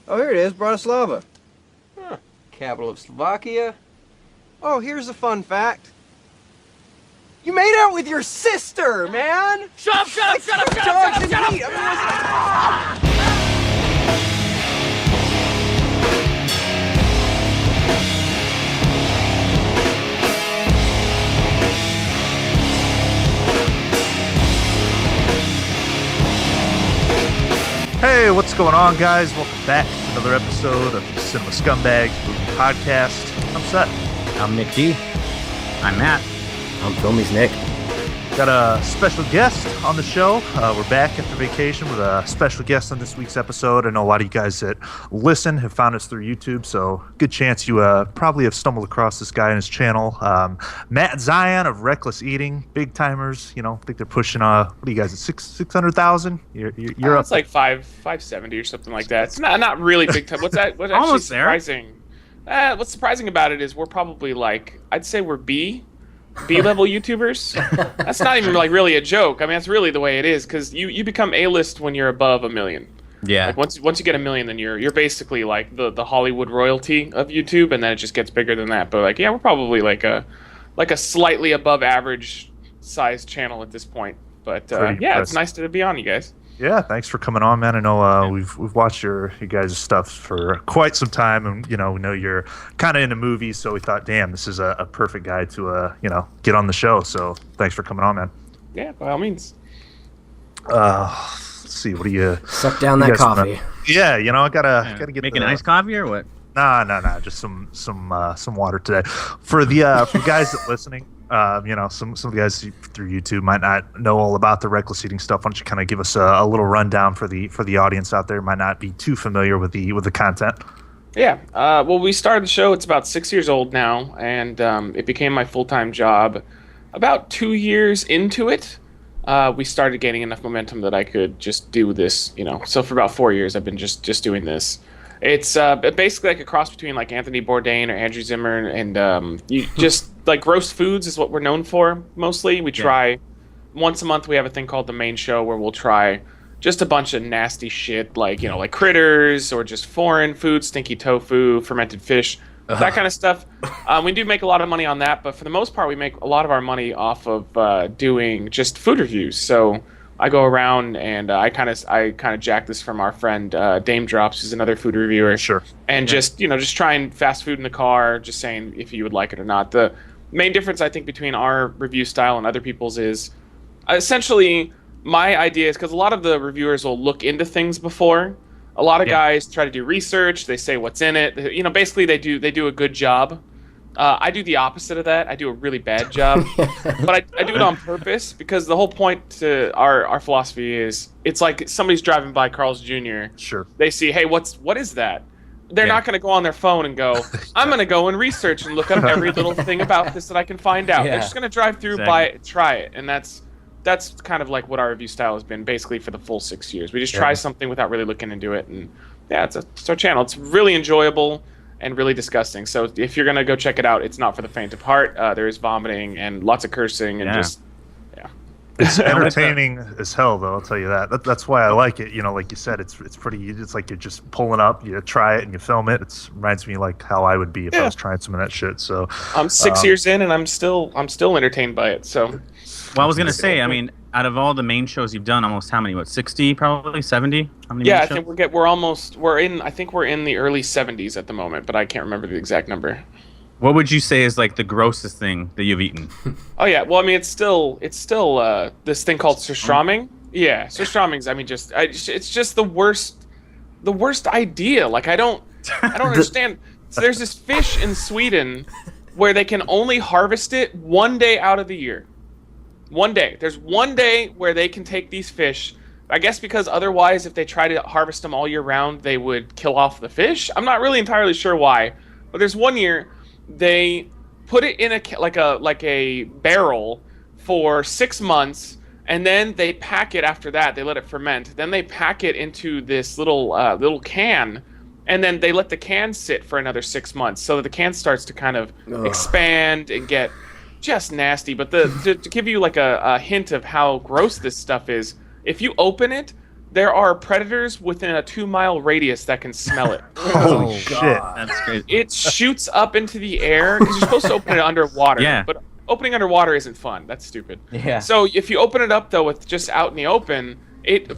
Oh, here it is, Bratislava. Huh. Capital of Slovakia. Oh, here's a fun fact. You made out with your sister, man! Shut up, shut up, shut up, shut up, shut up, shut up! Meat. I mean, Hey, what's going on, guys? Welcome back to another episode of the Cinema Scumbags Movie Podcast. I'm Seth. I'm Nick D. I'm Matt. I'm Filmy's Nick. Got a special guest on the show. We're back after vacation with a special guest on this week's episode. I know a lot of you guys that listen have found us through YouTube, so good chance you probably have stumbled across this guy and his channel. Matt Zion of WrecklessEating, big timers. You know, I think they're pushing. What are you guys at 600,000? You're up. It's like 570 or something like that. It's not really big time. What's actually Almost there. surprising? What's surprising about it is we're probably like, I'd say we're B-level YouTubers. That's not even like really a joke. I mean, that's really the way it is, because you become A-list when you're above 1 million. Yeah. Like once you get 1 million, then you're basically like the Hollywood royalty of YouTube, and then it just gets bigger than that. But like, yeah, we're probably like a slightly above average sized channel at this point. But yeah, impressive. it's nice to be on, you guys. Yeah, thanks for coming on, man. I know we've watched your guys' stuff for quite some time, and we know you're kind of into movies, so we thought, damn, this is a perfect guy to get on the show. So thanks for coming on, man. Yeah, by all means. Let's see, what do you Suck down that guys coffee. Yeah, I gotta get Make an iced coffee or what? Nah, just some water today. For the guys that are listening, some of the guys through YouTube might not know all about the reckless eating stuff. Why don't you kind of give us a little rundown for the audience out there who might not be too familiar with the content? Yeah. Well, we started the show. It's about 6 years old now, and it became my full-time job about 2 years into it. We started gaining enough momentum that I could just do this, So for about 4 years, I've been just doing this. It's basically like a cross between like Anthony Bourdain or Andrew Zimmern, and you just like roast foods is what we're known for mostly. We try once a month. We have a thing called the main show where we'll try just a bunch of nasty shit like like critters or just foreign food, stinky tofu, fermented fish, that kind of stuff. We do make a lot of money on that, but for the most part, we make a lot of our money off of doing just food reviews. So I go around and I kind of jack this from our friend Dame Drops, who's another food reviewer. Sure. And just trying fast food in the car, just saying if you would like it or not. The main difference I think between our review style and other people's is essentially my idea is, because a lot of the reviewers will look into things before. A lot of guys try to do research. They say what's in it. Basically they do a good job. I do the opposite of that. I do a really bad job, but I do it on purpose, because the whole point to our philosophy is it's like somebody's driving by Carl's Jr. Sure. They see, hey, what is that? They're not going to go on their phone and go, I'm going to go and research and look up every little thing about this that I can find out. They're just going to drive through, buy it, try it, and that's kind of like what our review style has been basically for the full 6 years. We just try something without really looking into it, and it's our channel. It's really enjoyable and really disgusting. So if you're gonna go check it out, it's not for the faint of heart. There is vomiting and lots of cursing and It's entertaining as hell, though. I'll tell you that. That's why I like it. Like you said, it's pretty. It's like you're just pulling up. You try it and you film it. It reminds me like how I would be if I was trying some of that shit. So I'm 6 years in and I'm still entertained by it. So. Well, I was gonna say, I mean, out of all the main shows you've done, almost how many? What, 60 probably? 70? How many? Yeah, I think we're in the early 70s at the moment, but I can't remember the exact number. What would you say is like the grossest thing that you've eaten? Oh yeah, well I mean it's still this thing called surströmming. Yeah, surströmmings. I mean it's just the worst idea. Like I don't understand. So there's this fish in Sweden where they can only harvest it 1 day out of the year. 1 day. There's 1 day where they can take these fish. I guess because otherwise, if they try to harvest them all year round, they would kill off the fish. I'm not really entirely sure why, but there's 1 year they put it in a barrel for 6 months, and then they pack it after that. They let it ferment. Then they pack it into this little can, and then they let the can sit for another 6 months, so that the can starts to kind of expand and get just nasty. But to give you like a hint of how gross this stuff is, if you open it, there are predators within a 2-mile radius that can smell it. Holy shit. That's crazy. It shoots up into the air because you're supposed to open it underwater. Yeah. But opening underwater isn't fun. That's stupid. Yeah. So if you open it up though with just out in the open,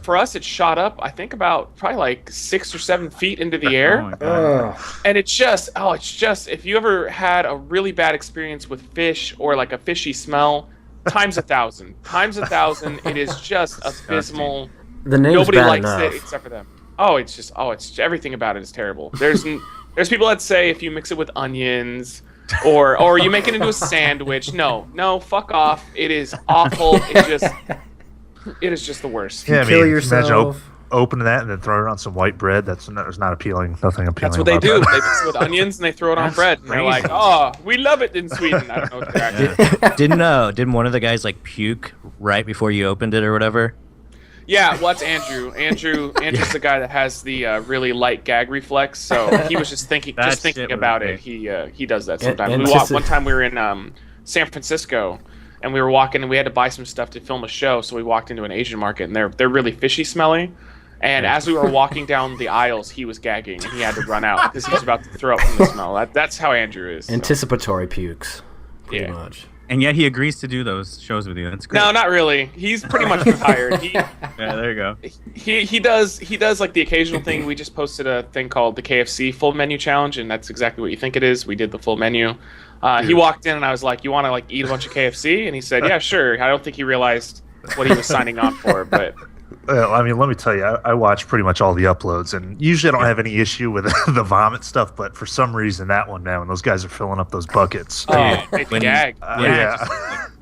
for us it shot up I think about probably like 6 or 7 feet into the Oh air. my God. And it's just if you ever had a really bad experience with fish or like a fishy smell, times 1,000. Times 1,000, it is just abysmal. The name's Nobody bad likes enough. it except for them. It's everything about it is terrible. There's people that say if you mix it with onions or you make it into a sandwich. No, fuck off. It is awful. It is just the worst. Yeah, I Kill mean, yourself. imagine opening that and then throwing it on some white bread. That's not appealing. Nothing appealing. That's what they about do. that. They mix it with onions and they throw it on bread. And they're like, oh, we love it in Sweden. I don't know what they're actually. Didn't one of the guys like puke right before you opened it or whatever? Yeah, well, that's Andrew. Andrew's the guy that has the really light gag reflex. So he was just thinking That shit was about it. big. He does that sometimes. And One time we were in San Francisco, and we were walking, and we had to buy some stuff to film a show. So we walked into an Asian market, and they're really fishy smelling. And as we were walking down the aisles, he was gagging, and he had to run out because he was about to throw up from the smell. That's how Andrew is. So. Anticipatory pukes, pretty Yeah. much. And yet he agrees to do those shows with you. That's great. No, not really. He's pretty much retired. Yeah, there you go. He does like the occasional thing. We just posted a thing called the KFC full menu challenge, and that's exactly what you think it is. We did the full menu. He walked in and I was like, "You want to like eat a bunch of KFC?" And he said, "Yeah, sure." I don't think he realized what he was signing on for, but Well, I mean, let me tell you, I watch pretty much all the uploads, and usually I don't have any issue with the vomit stuff, but for some reason that one now, when those guys are filling up those buckets. it made me When- gag. Yeah.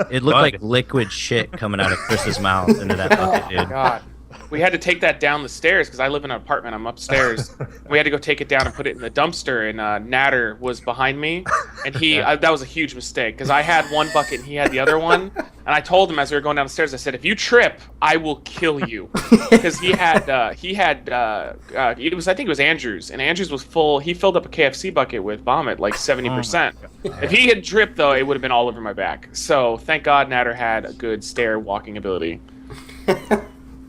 It looked Bud. like liquid shit coming out of Chris's mouth into that bucket, dude. God. We had to take that down the stairs because I live in an apartment. I'm upstairs. We had to go take it down and put it in the dumpster. And Natter was behind me, and that was a huge mistake because I had one bucket and he had the other one. And I told him as we were going down the stairs, I said, "If you trip, I will kill you," because I think it was Andrews, and Andrews was full. He filled up a KFC bucket with vomit, like 70%. If he had tripped though, it would have been all over my back. So thank God Natter had a good stair walking ability.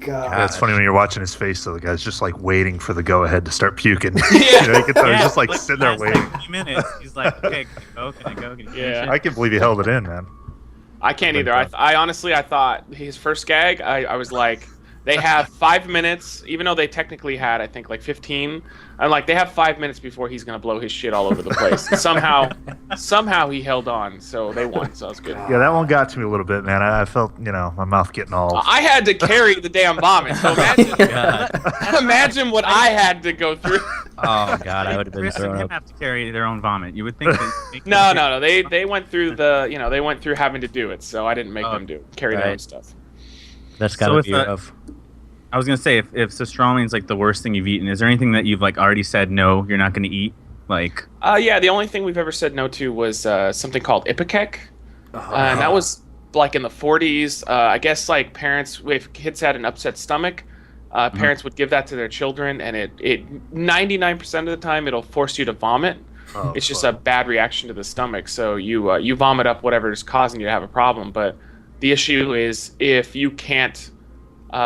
Yeah, it's funny when you're watching his face, though. The guy's just like waiting for the go-ahead to start puking. Yeah. You know, you can tell he's Yeah, just like sitting there last, waiting. Like, 3 minutes. He's like, "Okay, can I go? Can I go? Can you finish Yeah. it?" I can't believe he held it in, man. I can't either. I honestly, I thought his first gag, I was like, they have 5 minutes, even though they technically had, I think, like 15. I'm like, they have 5 minutes before he's going to blow his shit all over the place. Somehow he held on, so they won, so that was good. Yeah, that one got to me a little bit, man. I felt, my mouth getting all. I had to carry the damn vomit, so imagine what I had to go through. Oh god, I would have been Chris and throwing him up. have to carry their own vomit. You would think No, they went through they went through having to do it, so I didn't make them carry their own Right. stuff. That's So gotta if, be rough. I was gonna say, if pastrami's like the worst thing you've eaten, is there anything that you've like already said no, you're not gonna eat? Like, Yeah, the only thing we've ever said no to was something called ipecac, and that was like in the 40s. I guess like parents, if kids had an upset stomach, parents would give that to their children, and it 99% of the time it'll force you to vomit. It's just a bad reaction to the stomach, so you vomit up whatever is causing you to have a problem. But the issue is if you can't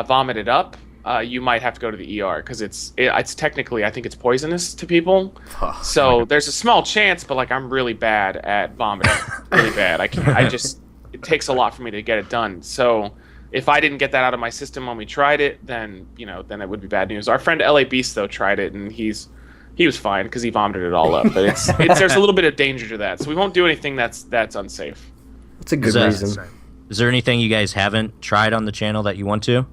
vomit it up, you might have to go to the ER because it's technically, I think it's poisonous to people. So there's a small chance, but like I'm really bad at vomiting, really bad. It takes a lot for me to get it done. So if I didn't get that out of my system when we tried it, then it would be bad news. Our friend LA Beast though tried it, and he was fine because he vomited it all up. But there's a little bit of danger to that, so we won't do anything that's unsafe. That's a good reason. Is there anything you guys haven't tried on the channel that you want to?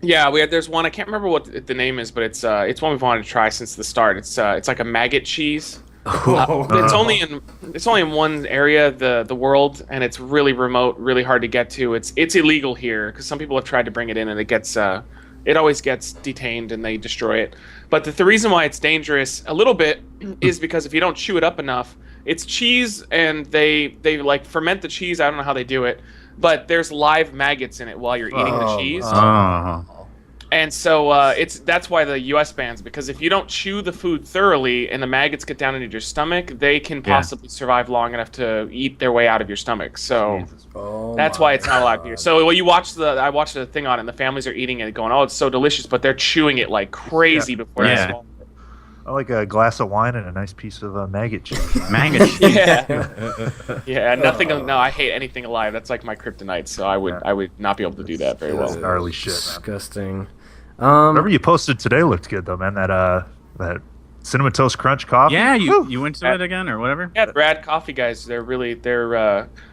Yeah, there's one. I can't remember what the name is, but it's one we've wanted to try since the start. It's like a maggot cheese. It's only in one area the world, and it's really remote, really hard to get to. It's illegal here because some people have tried to bring it in, and it always gets detained and they destroy it. But the reason why it's dangerous a little bit is because if you don't chew it up enough, it's cheese, and they like ferment the cheese. I don't know how they do it, but there's live maggots in it while you're eating the cheese. And so that's why the U.S. bans, because if you don't chew the food thoroughly and the maggots get down into your stomach, they can possibly survive long enough to eat their way out of your stomach. So That's why it's not allowed here. So when I watched the thing on it, and the families are eating it, going, "Oh, it's so delicious," but they're chewing it like crazy before they swallow it. I like a glass of wine and a nice piece of maggot cheese. Maggot cheese. Yeah, nothing. No, I hate anything alive. That's like my kryptonite. So I would not be able to do that very well. Gnarly shit, man. Disgusting. Whatever you posted today looked good though, man. That cinnamon toast crunch coffee. Yeah, you went to it again or whatever. Yeah, the Rad Coffee guys. They're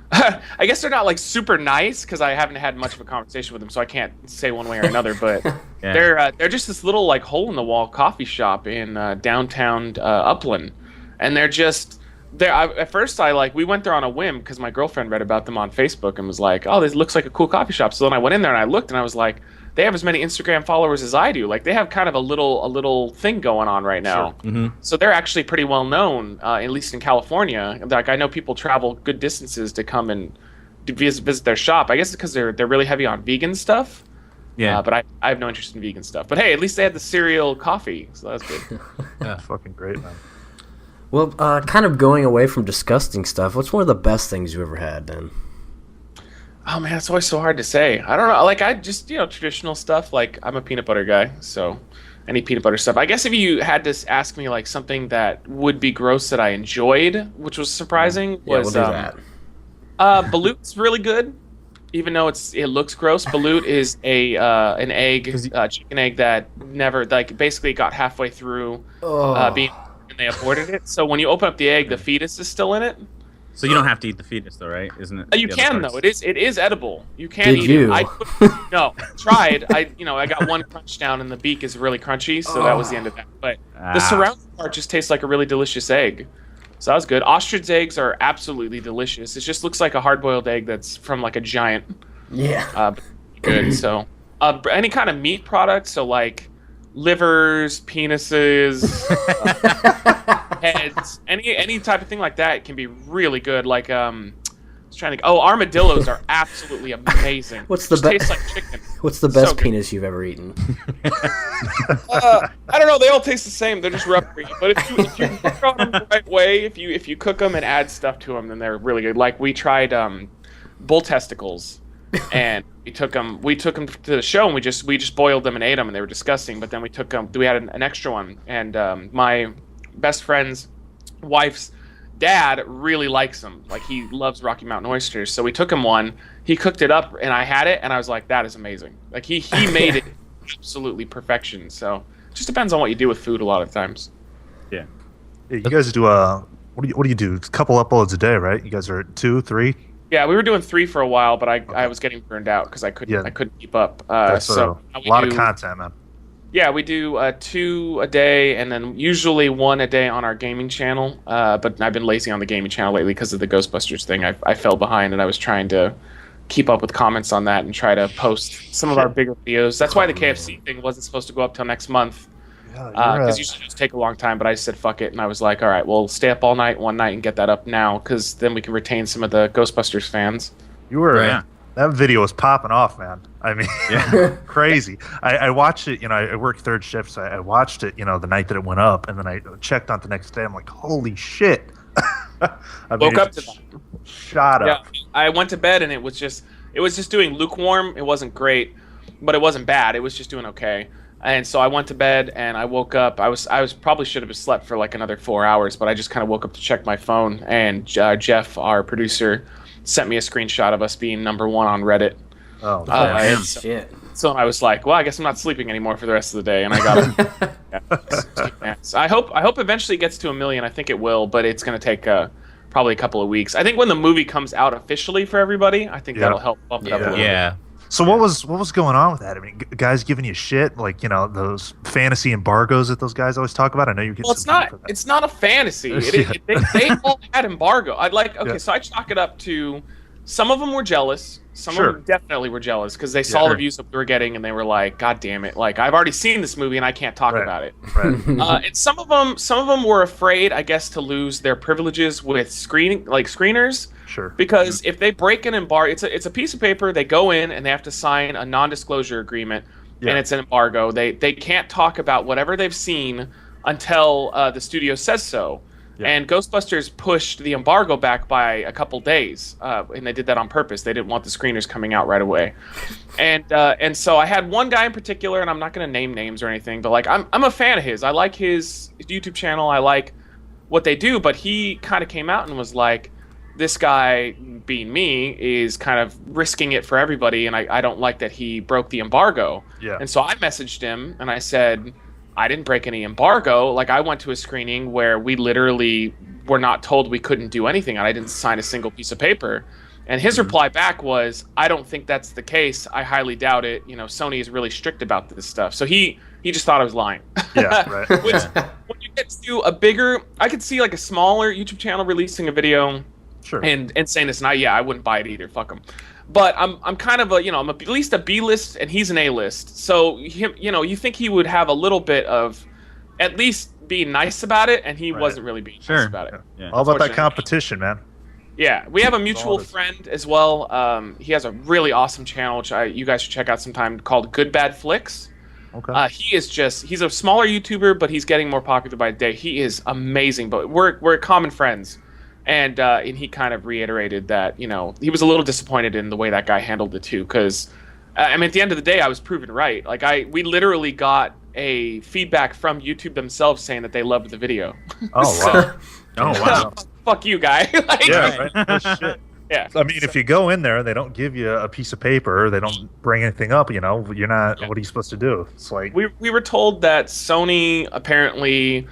I guess they're not like super nice because I haven't had much of a conversation with them, so I can't say one way or another. But they're just this little like hole in the wall coffee shop in downtown Upland, and they're just there. At first, we went there on a whim because my girlfriend read about them on Facebook and was like, "Oh, this looks like a cool coffee shop." So then I went in there and I looked and I was like, they have as many Instagram followers as I do. Like they have kind of a little thing going on right now. Sure. Mm-hmm. So they're actually pretty well known, at least in California. Like I know people travel good distances to come and to visit their shop. I guess it's because they're really heavy on vegan stuff. Yeah. But I have no interest in vegan stuff. But hey, at least they had the cereal coffee, so that's good. Yeah, fucking great, man. Well, kind of going away from disgusting stuff, what's one of the best things you ever had, then? Oh man, it's always so hard to say. I don't know. Like I just traditional stuff. Like I'm a peanut butter guy, so any peanut butter stuff. I guess if you had to ask me like something that would be gross that I enjoyed, which was surprising, was we'll do that. Balute's really good, even though it looks gross. Balut is an egg, chicken egg that never basically got halfway through being, and they aborted it. So when you open up the egg, the fetus is still in it. So you don't have to eat the fetus, though, right? Isn't it? You can though. It is edible. You can Did eat you? it. No, tried. I got one crunch down, and the beak is really crunchy, so that was the end of that. But the surrounding part just tastes like a really delicious egg. So that was good. Ostrich eggs are absolutely delicious. It just looks like a hard-boiled egg that's from like a giant. Yeah. Good. So any kind of meat product, so like livers, penises, heads, any type of thing like that can be really good. Like I was trying to. Oh, armadillos are absolutely amazing. What's the best? best? Tastes like chicken. What's the best penis you've ever eaten? I don't know. They all taste the same. They're just rubbery. But if you cook them the right way, if you cook them and add stuff to them, then they're really good. Like we tried bull testicles, and we took them to the show, and we just boiled them and ate them, and they were disgusting. But then we took them. We had an extra one, and my best friend's wife's dad really likes them. Like he loves Rocky Mountain oysters, so we took him one. He cooked it up, and I had it, and I was like, "That is amazing!" Like he made it absolutely perfection. So it just depends on what you do with food a lot of times. Yeah, you guys do what do you do? A couple uploads a day, right? You guys are at 2, 3. Yeah, we were doing 3 for a while, but I was getting burned out because I couldn't keep up. So a lot of content, man. Yeah, we do 2 a day, and then usually 1 a day on our gaming channel. But I've been lazy on the gaming channel lately because of the Ghostbusters thing. I fell behind, and I was trying to keep up with comments on that and try to post some of our bigger videos. That's why the KFC thing wasn't supposed to go up till next month. Because usually just take a long time, but I just said fuck it, and I was like, all right, we'll stay up all night one night and get that up now, because then we can retain some of the Ghostbusters fans. You were that video was popping off, man. I mean, crazy. I watched it. I worked third shift, so I watched it. The night that it went up, and then I checked on it the next day. I'm like, holy shit! Woke up to that. Shot up. Yeah, I went to bed, and it was just doing lukewarm. It wasn't great, but it wasn't bad. It was just doing okay. And so I went to bed, and I woke up. I was probably should have slept for like another 4 hours, but I just kind of woke up to check my phone, and Jeff, our producer, sent me a screenshot of us being #1 on Reddit. Oh, shit. So I was like, well, I guess I'm not sleeping anymore for the rest of the day, and I got So I hope eventually it gets to 1 million. I think it will, but it's going to take probably a couple of weeks. I think when the movie comes out officially for everybody, I think that'll help bump it up a little bit. So what was going on with that? I mean, guys giving you shit, like those fantasy embargoes that those guys always talk about. I know you get. Well, it's not a fantasy. They all had embargo. So I chalk it up to some of them were jealous. Some of them definitely were jealous because they saw the views that we were getting, and they were like, "God damn it! Like I've already seen this movie and I can't talk about it." Right. And some of them were afraid, I guess, to lose their privileges with screeners. Sure. Because if they break an embargo, it's a piece of paper. They go in and they have to sign a non-disclosure agreement, and it's an embargo. They can't talk about whatever they've seen until the studio says so. And Ghostbusters pushed the embargo back by a couple days, and they did that on purpose. They didn't want the screeners coming out right away. And so I had one guy in particular, and I'm not going to name names or anything, but like I'm a fan of his. I like his YouTube channel. I like what they do, but he kind of came out and was like, this guy, being me, is kind of risking it for everybody, and I don't like that he broke the embargo. Yeah. And so I messaged him, and I said, I didn't break any embargo. Like, I went to a screening where we literally were not told we couldn't do anything, and I didn't sign a single piece of paper. And his reply back was, I don't think that's the case. I highly doubt it. You know, Sony is really strict about this stuff. So he just thought I was lying. Yeah, right. Which, when you get to a bigger, I could see like a smaller YouTube channel releasing a video Sure. and saying this, and I wouldn't buy it either. Fuck him. But I'm kind of I'm at least a B list, and he's an A list. So you think he would have a little bit of, at least being nice about it, and he wasn't really being nice about it. Yeah. All about that competition, man. Yeah, we have a mutual friend as well. He has a really awesome channel, which you guys should check out sometime, called Good Bad Flicks. Okay. He's a smaller YouTuber, but he's getting more popular by the day. He is amazing, but we're common friends. And he kind of reiterated that, he was a little disappointed in the way that guy handled it too, because at the end of the day, I was proven right. Like we literally got a feedback from YouTube themselves saying that they loved the video. Oh wow. Oh wow. Fuck you, guy. Like, Yeah. Right. Oh, shit. Yeah. I mean, if you go in there, they don't give you a piece of paper. They don't bring anything up. You're not. Yeah. What are you supposed to do? It's like we were told that Sony apparently.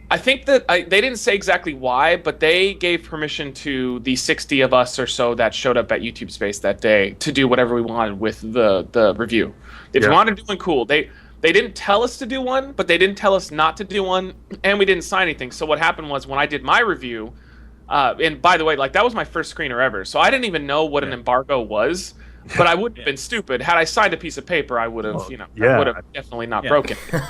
I think that they didn't say exactly why, but they gave permission to the 60 of us or so that showed up at YouTube Space that day to do whatever we wanted with the review. If we wanted to do one, cool. They didn't tell us to do one, but they didn't tell us not to do one, and we didn't sign anything. So what happened was when I did my review, and by the way, like that was my first screener ever, so I didn't even know what an embargo was. But I wouldn't have been stupid. Had I signed a piece of paper, I would have, I would have definitely not broken it.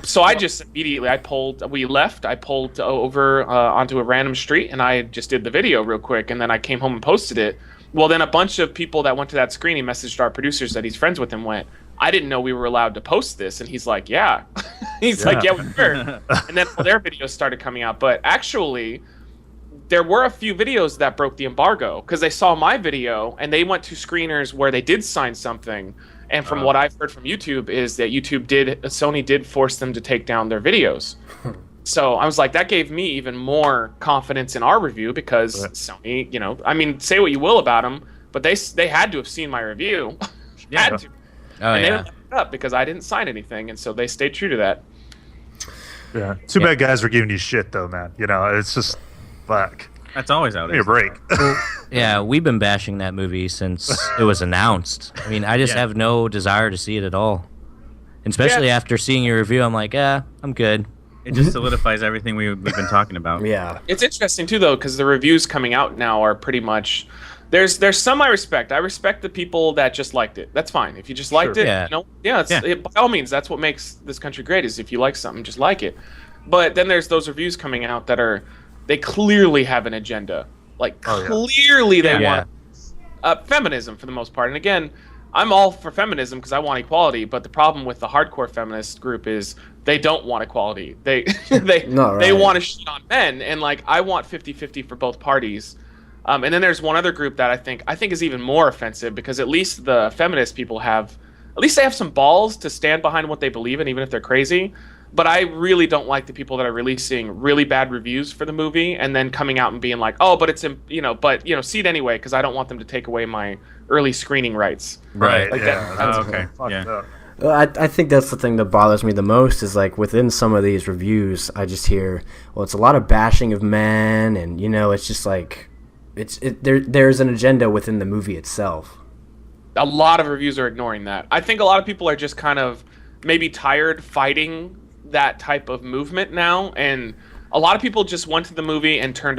So I just immediately, I pulled over onto a random street, and I just did the video real quick, and then I came home and posted it. Well, then a bunch of people that went to that screening messaged our producers that he's friends with and went, I didn't know we were allowed to post this. And he's like, yeah. He's like, yeah, we were. And then their videos started coming out. But actually, there were a few videos that broke the embargo because they saw my video, and they went to screeners where they did sign something. And from what I've heard from YouTube is that Sony did force them to take down their videos. So I was like, that gave me even more confidence in our review because Sony, I mean, say what you will about them, but they had to have seen my review. Had to. Oh, and they yeah. didn't it up because I didn't sign anything, and so they stayed true to that. Yeah. Too bad guys are giving you shit though, man. It's just fuck. That's always how it Give me a is. break. Yeah, we've been bashing that movie since it was announced. I mean, I just have no desire to see it at all. And especially after seeing your review, I'm like, I'm good. It just solidifies everything we've been talking about. Yeah. It's interesting too, though, because the reviews coming out now are pretty much. There's some I respect. I respect the people that just liked it. That's fine. If you just liked it, by all means, that's what makes this country great. Is if you like something, just like it. But then there's those reviews coming out that they clearly have an agenda. Like clearly they want feminism for the most part. And again, I'm all for feminism because I want equality. But the problem with the hardcore feminist group is they don't want equality. They want to shit on men, and like I want 50-50 for both parties. And then there's one other group that I think is even more offensive because at least the feminist people have some balls to stand behind what they believe in, even if they're crazy. But I really don't like the people that are releasing really bad reviews for the movie and then coming out and being like, oh, but it's see it anyway because I don't want them to take away my early screening rights. Right. Like yeah. that's okay. Yeah. I think that's the thing that bothers me the most is like within some of these reviews, I just hear, well, it's a lot of bashing of men, and it's just like there's an agenda within the movie itself. A lot of reviews are ignoring that. I think a lot of people are just kind of maybe tired fighting that type of movement now, and a lot of people just went to the movie and put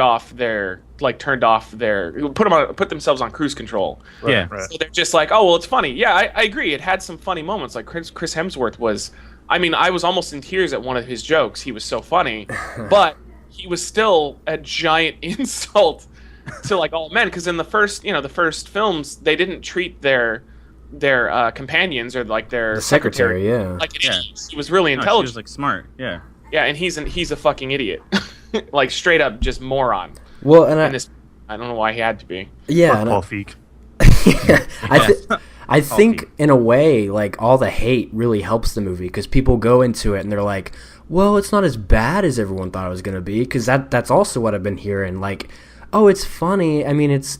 themselves on cruise control. Right, Yeah. Right. So they're just like, oh well, it's funny. Yeah, I agree. It had some funny moments. Like Chris Hemsworth was. I mean, I was almost in tears at one of his jokes. He was so funny, but he was still a giant insult to like all men. Because in the first films, they didn't treat their companions or like their secretary, like an idiot. He was really No, she intelligent. was like smart. Yeah. Yeah, and he's a fucking idiot. like straight up just moron. Well, and I don't know why he had to be. yeah, Fuck and Paul Feig. I think in a way, like all the hate really helps the movie because people go into it and they're like, well, it's not as bad as everyone thought it was gonna be, because that's also what I've been hearing. Like, oh, it's funny. I mean, it's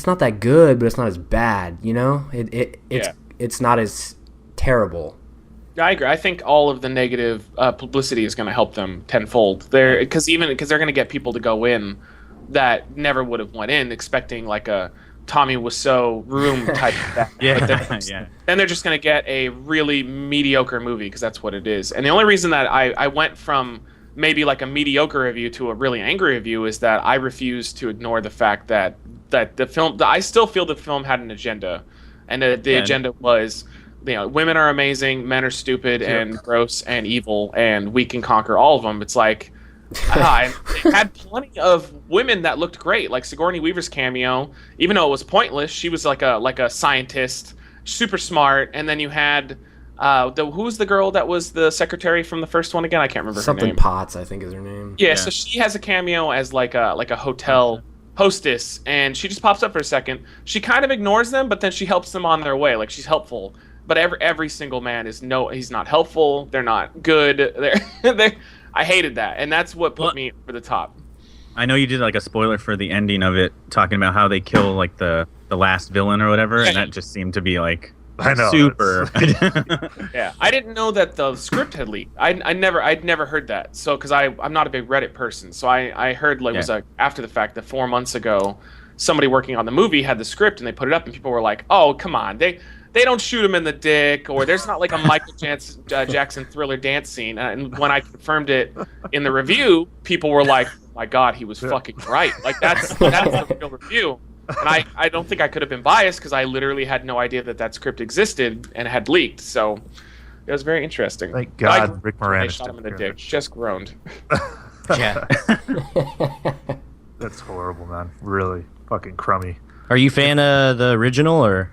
not that good, but it's not as bad. You know, it's not as terrible. I agree. I think all of the negative publicity is going to help them tenfold. Because they're going to get people to go in that never would have went in expecting like a Tommy Wiseau Room type of thing. Then they're just going to get a really mediocre movie because that's what it is. And the only reason that I went from maybe like a mediocre review to a really angry review is that I refuse to ignore the fact that the film. I still feel the film had an agenda, and the agenda was, women are amazing, men are stupid and gross and evil, and we can conquer all of them. It's like, and they had plenty of women that looked great, like Sigourney Weaver's cameo. Even though it was pointless, she was like a scientist, super smart. And then you had who's the girl that was the secretary from the first one again? I can't remember her name. Something Potts, I think, is her name. Yeah, so she has a cameo as like a hotel hostess, and she just pops up for a second. She kind of ignores them, but then she helps them on their way. Like, she's helpful. But every single man he's not helpful. They're not good. I hated that, and that's what put me over the top. I know you did like a spoiler for the ending of it, talking about how they kill like the last villain or whatever, and that just seemed to be like super. Yeah, I didn't know that the script had leaked. I'd never heard that. So because I'm not a big Reddit person, so I heard it was after the fact that 4 months ago, somebody working on the movie had the script and they put it up, and people were like, "Oh, come on, they don't shoot him in the dick," or there's not like a Michael Jackson Thriller dance scene. And when I confirmed it in the review, people were like, "Oh my God, he was fucking right." Like that's the real review. And I don't think I could have been biased because I literally had no idea that script existed and had leaked. So it was very interesting. Thank God Rick Moranis shot him in the dick. Just groaned. Yeah. That's horrible, man. Really fucking crummy. Are you a fan of the original or?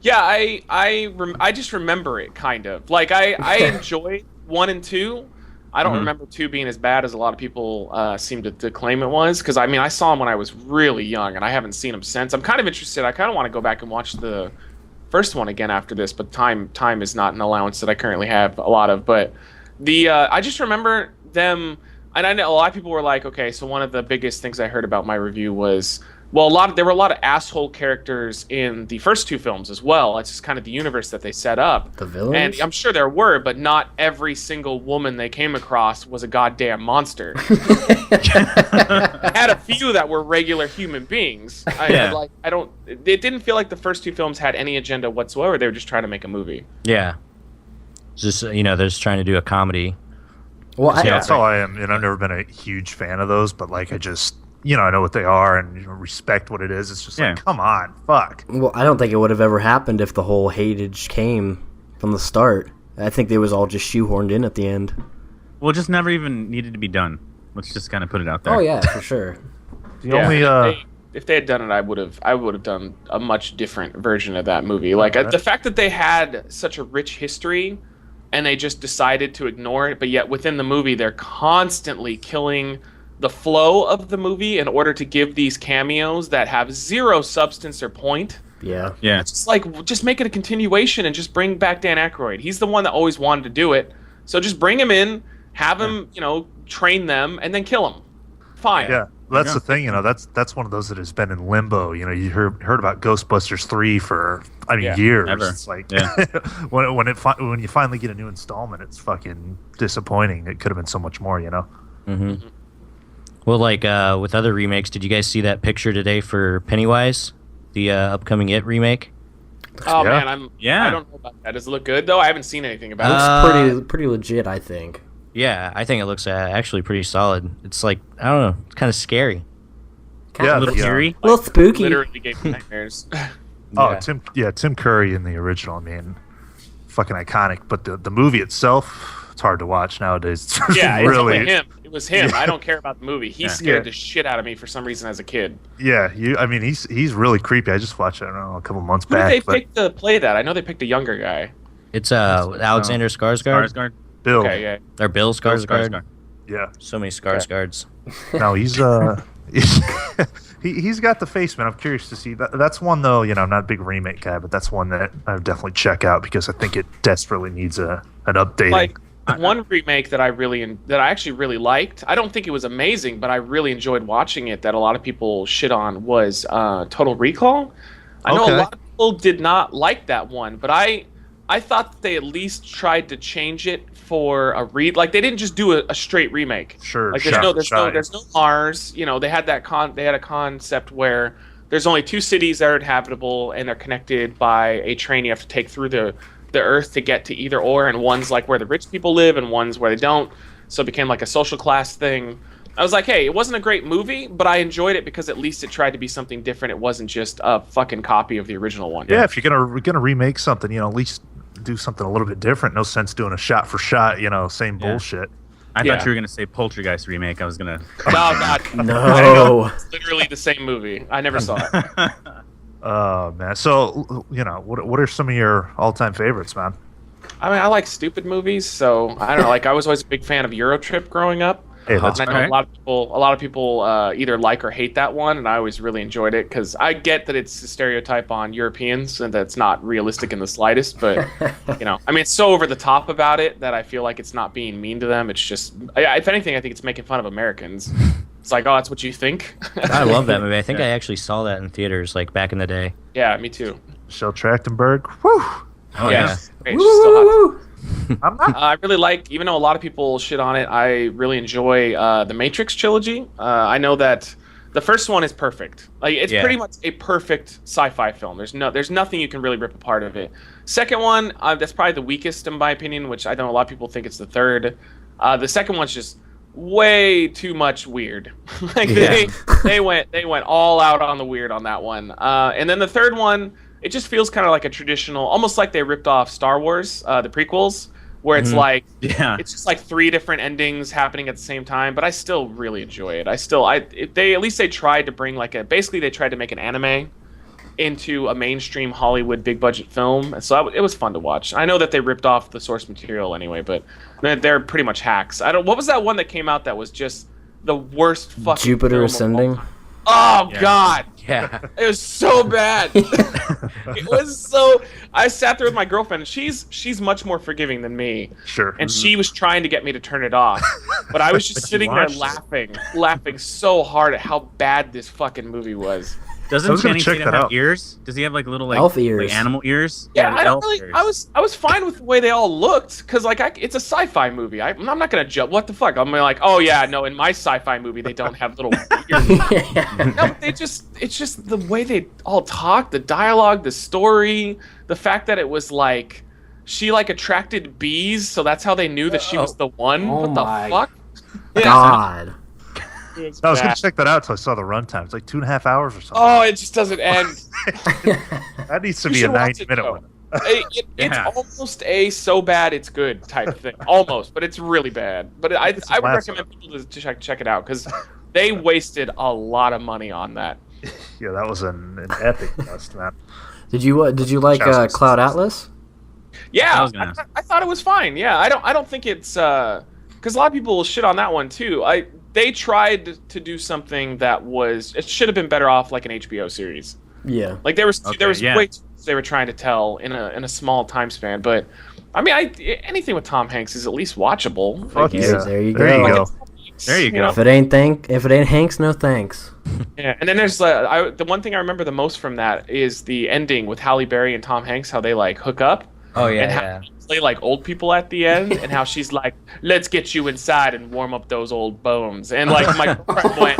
Yeah, I just remember it kind of. Like I enjoyed 1 and 2. I don't remember 2 being as bad as a lot of people seem to claim it was. Because I saw him when I was really young, and I haven't seen him since. I'm kind of interested. I kind of want to go back and watch the first one again after this, but time is not an allowance that I currently have a lot of. But I just remember them, and I know a lot of people were like, okay, so one of the biggest things I heard about my review was, well, there were a lot of asshole characters in the first 2 films as well. It's just kind of the universe that they set up. The villains? And I'm sure there were, but not every single woman they came across was a goddamn monster. I had a few that were regular human beings. It didn't feel like the first 2 films had any agenda whatsoever. They were just trying to make a movie. Yeah. Just, they're just trying to do a comedy. Well, that's how I am. And I've never been a huge fan of those, but like I just... I know what they are and respect what it is. It's just like, come on, fuck. Well, I don't think it would have ever happened if the whole hatage came from the start. I think they was all just shoehorned in at the end. Well, it just never even needed to be done. Let's just kind of put it out there. Oh yeah, for sure. If they had done it, I would have done a much different version of that movie. Like the fact that they had such a rich history, and they just decided to ignore it, but yet within the movie they're constantly killing the flow of the movie in order to give these cameos that have zero substance or point. Yeah. It's just like, just make it a continuation and just bring back Dan Aykroyd. He's the one that always wanted to do it. So just bring him in, have him, train them, and then kill him. Fine. Yeah. Well, that's the thing, that's one of those that has been in limbo. You heard about Ghostbusters 3 for years. Ever. It's like when you finally get a new installment, it's fucking disappointing. It could have been so much more, Mm-hmm. Well, like with other remakes, did you guys see that picture today for Pennywise, the upcoming It remake? Oh man, I don't know about that. Does it look good though? I haven't seen anything about it. Looks pretty legit, I think. Yeah, I think it looks actually pretty solid. It's like, I don't know, it's kind of scary. A little eerie, a little spooky. Literally gave me nightmares. Tim Curry in the original. I mean, fucking iconic. But the movie itself, it's hard to watch nowadays. Yeah, really, it's him. It was him. I don't care about the movie. He scared the shit out of me for some reason as a kid. Yeah, he's really creepy. I just watched it, I don't know, a couple months Who back. did they pick to play that? I know they picked a younger guy. It's Alexander Skarsgård. Bill. Okay, yeah. Or Bill Skarsgård. Yeah. So many Skarsgards. No, he's he's got the face, man. I'm curious to see that's one though. I'm not a big remake guy, but that's one that I would definitely check out because I think it desperately needs an updating. Like one remake that I actually really liked. I don't think it was amazing, but I really enjoyed watching it. That a lot of people shit on was Total Recall. I know a lot of people did not like that one, but I thought that they at least tried to change it for a like they didn't just do a straight remake. Sure. Like there's no Mars. They had a concept where there's only 2 cities that are inhabitable and they're connected by a train you have to take through the Earth to get to either or, and one's like where the rich people live and one's where they don't. So it became like a social class thing. I was like, hey, it wasn't a great movie, but I enjoyed it because at least it tried to be something different. It wasn't just a fucking copy of the original one. Yeah, if you're gonna remake something, at least do something a little bit different. No sense doing a shot for shot, same bullshit. I thought you were gonna say Poltergeist remake. I was gonna. No, God, No. It's literally the same movie. I never saw it. Oh man, so what are some of your all-time favorites, man? I mean, I like stupid movies, so I don't know. Like, I was always a big fan of Eurotrip growing up. Hey, that's and I know a lot of people either like or hate that one, and I always really enjoyed it because I get that it's a stereotype on Europeans and that's not realistic in the slightest. But I mean, it's so over the top about it that I feel like it's not being mean to them. It's just, if anything, I think it's making fun of Americans. It's like, oh, that's what you think. I love that movie. I think I actually saw that in theaters, like back in the day. Yeah, me too. Michelle Trachtenberg. Woo! Oh yeah. Great. She's still hot. I'm not. I really like, even though a lot of people shit on it, I really enjoy the Matrix trilogy. I know that the first one is perfect. Like, it's pretty much a perfect sci-fi film. There's nothing you can really rip apart of it. Second one, that's probably the weakest in my opinion, which I know a lot of people think it's the third. The second one's just way too much weird. Like they went all out on the weird on that one. And then the third one, it just feels kind of like a traditional, almost like they ripped off Star Wars, the prequels, where it's like, it's just like 3 different endings happening at the same time. But I still really enjoy it. At least they tried to bring basically they tried to make an anime into a mainstream Hollywood big budget film. And so it was fun to watch. I know that they ripped off the source material anyway, but they're pretty much hacks. What was that one that came out that was just the worst fucking Jupiter film Ascending? Oh God. Yeah. It was so bad. It was so. I sat there with my girlfriend, and she's much more forgiving than me. Sure. And she was trying to get me to turn it off, but I was just sitting there laughing so hard at how bad this fucking movie was. Doesn't Channing Tatum have ears? Does he have like little elf ears, like animal ears? Yeah, I don't really. Ears. I was fine with the way they all looked because it's a sci-fi movie. I'm not gonna judge. What the fuck? I'm like, oh yeah, no. In my sci-fi movie, they don't have little ears. No, it's just the way they all talk, the dialogue, the story, the fact that it was like she attracted bees, so that's how they knew that she was the one. Oh what the fuck? God. I was going to check that out until I saw the runtime. It's like 2.5 hours or something. Oh, it just doesn't end. That needs to be a 90-minute one. It's almost a so bad it's good type thing. Almost, but it's really bad. But I would recommend people to check it out because they wasted a lot of money on that. Yeah, that was an epic bust, man. Did you like Cloud Atlas? Yeah, I thought it was fine. Yeah, I don't think it's because a lot of people will shit on that one too. They tried to do something that it should have been better off like an HBO series. Yeah, like there was way too much they were trying to tell in a small time span. But I mean, anything with Tom Hanks is at least watchable. Fuck yeah. There you go. There you go. If it ain't Hanks, no thanks. Yeah, and then there's the one thing I remember the most from that is the ending with Halle Berry and Tom Hanks, how they hook up. Oh yeah, and how they play old people at the end, and how she's like, "Let's get you inside and warm up those old bones." And my girlfriend went.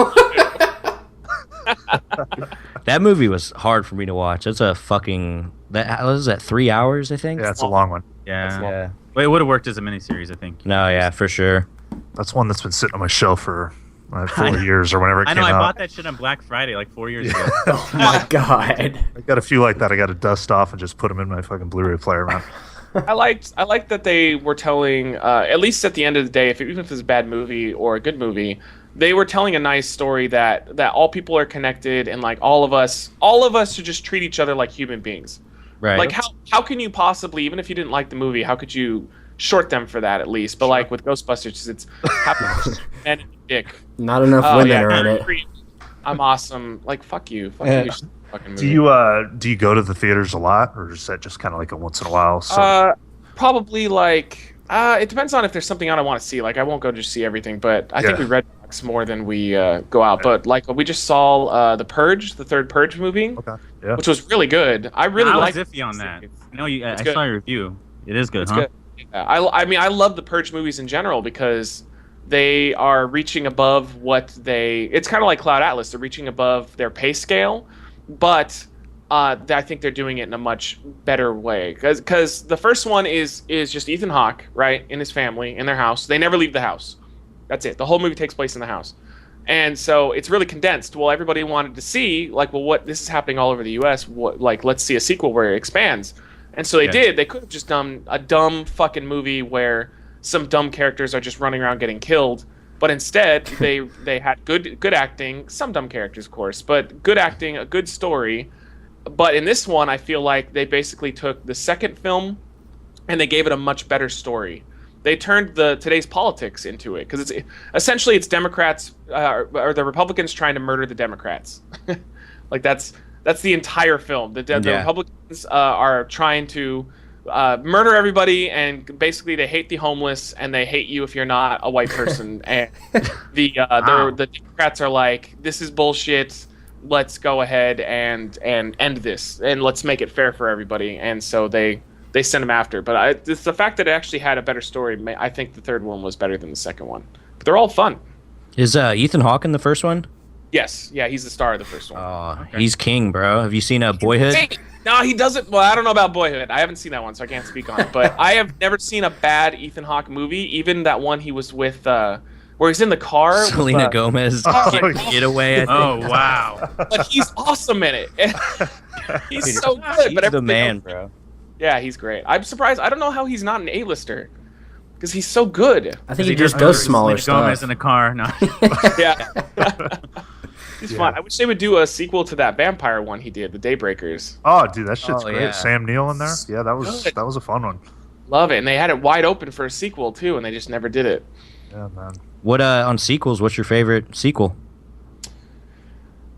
That movie was hard for me to watch. It's a fucking what was that 3 hours? I think. Yeah, it's a long one. Yeah. Well, it would have worked as a miniseries, I think. No, yeah, for sure. That's one that's been sitting on my shelf for 4 years or whenever it came out. I know. I bought that shit on Black Friday 4 years ago. Oh my God. I got a few like that. I got to dust off and just put them in my fucking Blu-ray player, man. I liked that they were telling, at least at the end of the day, even if it's a bad movie or a good movie, they were telling a nice story that all people are connected and all of us should just treat each other like human beings. Right. Like how can you possibly, even if you didn't like the movie, how could you short them for that at least. But like with Ghostbusters, it's happy and dick. Not enough women are in it. I'm awesome. Like fuck you. Fucking movie. Do you go to the theaters a lot, or is that just kind of like a once in a while? Probably like it depends on if there's something on I want to see. Like I won't go to see everything, but I think we read books more than we go out. But like we just saw The Purge, the third Purge movie, which was really good. I was iffy on that. I saw your review. It is good, it's huh? Good. Yeah. I mean I love the Purge movies in general because they are reaching above it's kind of like Cloud Atlas. They're reaching above their pay scale, but I think they're doing it in a much better way. Because the first one is just Ethan Hawke, right, in his family, in their house. They never leave the house. That's it. The whole movie takes place in the house. And so it's really condensed. Well, everybody wanted to see, like, well, this is happening all over the U.S. Let's see a sequel where it expands. And so they did. They could have just done a dumb fucking movie where some dumb characters are just running around getting killed, but instead they had good acting, some dumb characters of course, but good acting, a good story. But in this one I feel like they basically took the second film and they gave it a much better story. They turned today's politics into it because it's Democrats or the Republicans trying to murder the Democrats. Like that's the entire film. The Republicans are trying to murder everybody, and basically they hate the homeless and they hate you if you're not a white person. And the Democrats are like, this is bullshit. Let's go ahead and end this, and let's make it fair for everybody. And so they send him after. But it's the fact that it actually had a better story. I think the third one was better than the second one. But they're all fun. Is Ethan Hawke in the first one? Yes, yeah, he's the star of the first one. Oh, he's king, bro. Have you seen Boyhood? No, he doesn't. Well, I don't know about Boyhood. I haven't seen that one, so I can't speak on it. But I have never seen a bad Ethan Hawke movie. Even that one he was with, where he's in the car. Selena Gomez. Getaway. I think. Oh wow! But he's awesome in it. He's so good. He's the man, bro. Yeah, he's great. I'm surprised. I don't know how he's not an A-lister. Because he's so good. I think he just does smaller stuff. Gomez in a car. No. Yeah. He's fun. I wish they would do a sequel to that vampire one he did, The Daybreakers. Oh, dude, that shit's great. Yeah. Sam Neill in there. Yeah, that was a fun one. Love it, and they had it wide open for a sequel too, and they just never did it. Yeah, man. What on sequels? What's your favorite sequel?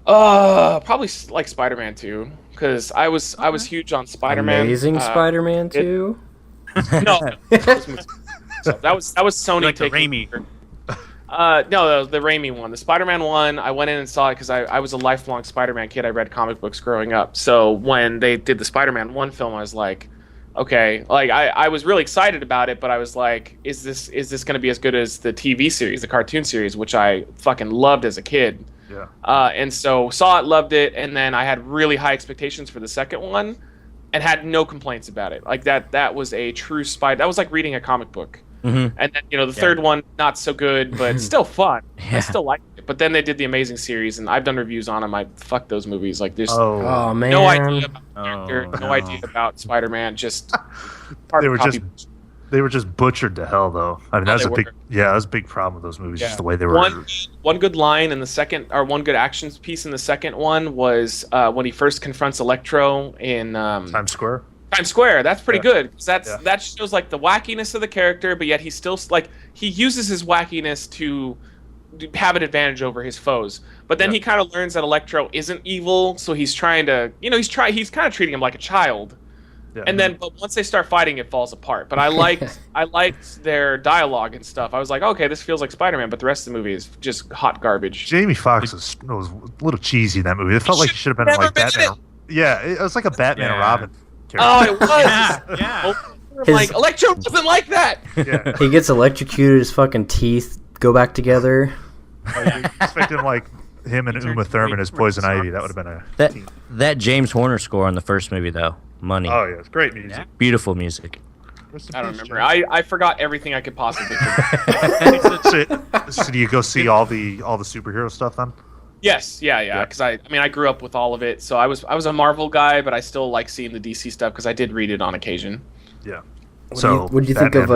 Probably like Spider-Man 2, because I was huge on Spider-Man. Amazing Spider-Man 2. No, that was Sony Like the taking. Raimi. No, the Raimi one. The Spider-Man one, I went in and saw it because I was a lifelong Spider-Man kid. I read comic books growing up. So when they did the Spider-Man 1 film, I was like, okay. Like, I was really excited about it, but I was like, is this going to be as good as the TV series, the cartoon series, which I fucking loved as a kid? Yeah. And so saw it, loved it, and then I had really high expectations for the second one and had no complaints about it. Like, that was a true That was like reading a comic book. Mm-hmm. And then, the third one, not so good, but still fun. I still liked it. But then they did the Amazing series, and I've done reviews on them. I fuck those movies. Like, there's Oh man. no idea about the character, no idea about Spider-Man. Just They were just butchered to hell, though. I mean, that was a big problem with those movies. Just the way they were. One good line in the second, or one good action piece in the second one was when he first confronts Electro in Times Square. Times Square. That's pretty good. That shows like the wackiness of the character, but yet he still he uses his wackiness to have an advantage over his foes. But then he kind of learns that Electro isn't evil, so he's trying to, he's kind of treating him like a child. Yeah. And then, but once they start fighting, it falls apart. But I liked their dialogue and stuff. I was like, okay, this feels like Spider-Man, but the rest of the movie is just hot garbage. Jamie Foxx was a little cheesy in that movie. It felt like he should have been like Batman. Yeah, it was like a Batman and Robin character. Oh, it was. Yeah. Like Electro wasn't like that. Yeah. He gets electrocuted. His fucking teeth go back together. You expect him like him and Uma Thurman as Poison Ivy. That would have been that James Horner score on the first movie though. Money. Oh yeah, it's great music. Yeah. Beautiful music. I don't remember. I forgot everything I could possibly forget. So do you go see all the superhero stuff then? Yes, yeah. Because I grew up with all of it, so I was a Marvel guy, but I still like seeing the DC stuff because I did read it on occasion. Yeah. What do you think of?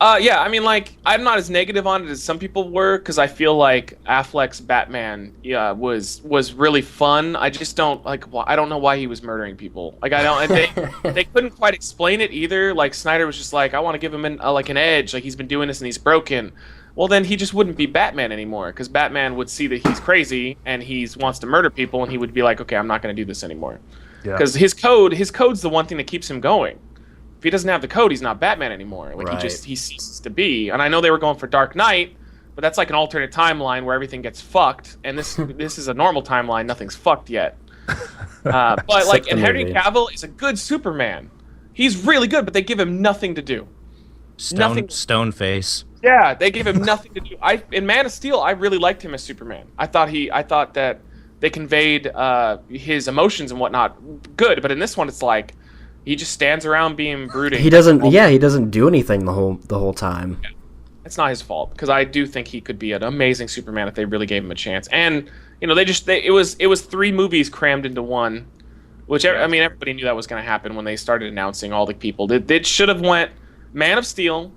Yeah, I mean, like, I'm not as negative on it as some people were, because I feel like Affleck's Batman, was really fun. I just don't I don't know why he was murdering people. Like, I don't. They couldn't quite explain it either. Like, Snyder was just like, I want to give him an edge. Like, he's been doing this and he's broken. Well, then he just wouldn't be Batman anymore, because Batman would see that he's crazy and he wants to murder people, and he would be like, okay, I'm not going to do this anymore. Because his code's the one thing that keeps him going. If he doesn't have the code, he's not Batman anymore. Like, Right. he ceases to be. And I know they were going for Dark Knight, but that's like an alternate timeline where everything gets fucked. And this is a normal timeline. Nothing's fucked yet. But like, and Henry Cavill is a good Superman. He's really good, but they give him nothing to do. Stone face. Yeah, they gave him nothing to do. In Man of Steel, I really liked him as Superman. I thought that they conveyed his emotions and whatnot good. But in this one, it's like, he just stands around being brooding. He doesn't. Yeah, he doesn't do anything the whole time. Yeah. It's not his fault, because I do think he could be an amazing Superman if they really gave him a chance. And it was 3 movies crammed into one, which I mean, everybody knew that was going to happen when they started announcing all the people. They should have went Man of Steel,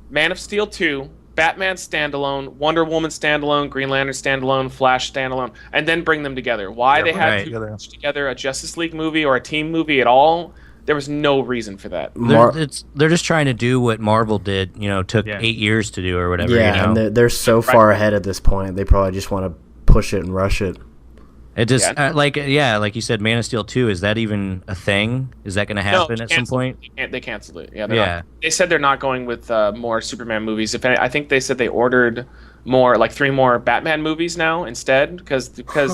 Man of Steel 2, Batman standalone, Wonder Woman standalone, Green Lantern standalone, Flash standalone, and then bring them together. Why they had to put together a Justice League movie or a team movie at all? There was no reason for that. They're just trying to do what Marvel did. Took 8 years to do or whatever. Yeah, and they're so far ahead at this point. They probably just want to push it and rush it. It just like you said, Man of Steel 2. Is that even a thing? Is that going to happen at some point? They canceled it. Yeah, they said they're not going with more Superman movies. I think they said they ordered more, like 3 more Batman movies now instead, because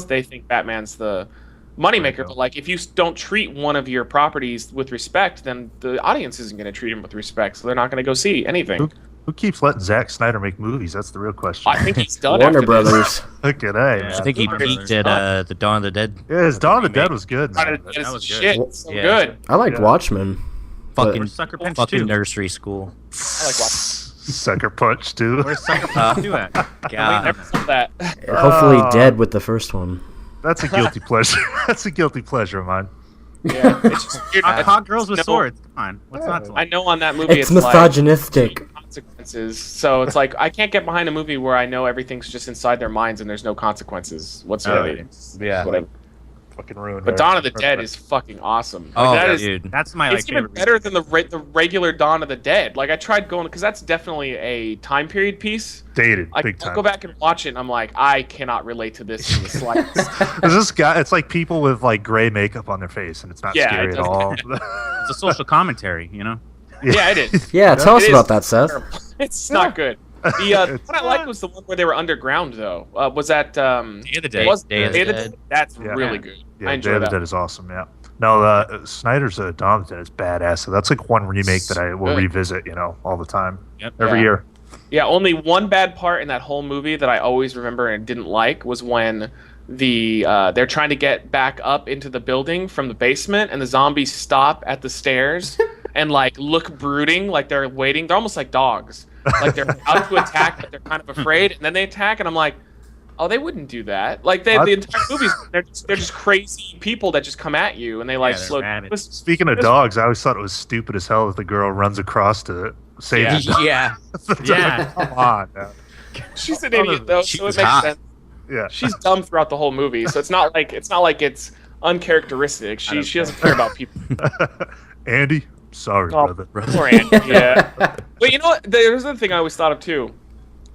they think Batman's the moneymaker. But like, if you don't treat one of your properties with respect, then the audience isn't going to treat them with respect, so they're not going to go see anything. Who keeps letting Zack Snyder make movies? That's the real question. I think he's done. Warner Brothers. Look at that. I think he peaked at the Dawn of the Dead. Yeah, his Dawn of the Dead was good. That was good. Shit, so good. I liked Watchmen. Fucking Sucker Punch fucking 2? nursery school. I like watching. Sucker Punch too. Where's Sucker Punch 2 at? God. Never saw that. Hopefully dead with the first one. That's a guilty pleasure. That's a guilty pleasure of mine. Yeah, it's just weird. Hot girls with swords. Come on, what's not to I like? know on that movie It's like misogynistic. consequences. So it's like, I can't get behind a movie where I know everything's just inside their minds and there's no consequences whatsoever. Yeah. Whatever. Fucking ruined. But Dawn of the Dead is fucking awesome. Oh, Like, dude. That's my It's even better than the regular Dawn of the Dead. Like, I tried going, because that's definitely a time period piece. dated Like, big I'll time. go back and watch it, and I'm like, I cannot relate to this in the slightest. There's this guy. It's like people with like gray makeup on their face, and it's not Yeah, scary it at all. It's a social commentary, Yeah, it is. Yeah, tell us It about is that, Seth. terrible. It's not good. The one I liked was the one where they were underground, though. Was that Day of the Dead. Day of the Dead? That's Yeah. really good. Yeah, I Day enjoy of the that. Dead is awesome. Yeah. No, Snyder's Dawn of the Dead is badass. So that's like one remake that I will Good. revisit. All the time. Yep. Every Yeah. year. Yeah, only one bad part in that whole movie that I always remember and didn't like was when they're trying to get back up into the building from the basement, and the zombies stop at the stairs and like look brooding, like they're waiting. They're almost like dogs, like they're about to attack, but they're kind of afraid, and then they attack, and I'm like, oh, they wouldn't do that. Like the entire movie's they're just crazy people that just come at you, and they like they're slow. rabid. Speaking of dogs, I always thought it was stupid as hell that the girl runs across to save Yeah. the dog. Yeah. Yeah. Come on. Man. She's an idiot though, She so it was makes hot. sense. Yeah. She's dumb throughout the whole movie, so it's not like it's uncharacteristic. She doesn't care about people. Andy, sorry, Oh, brother. poor Andy, yeah. But you know what? There's another thing I always thought of too.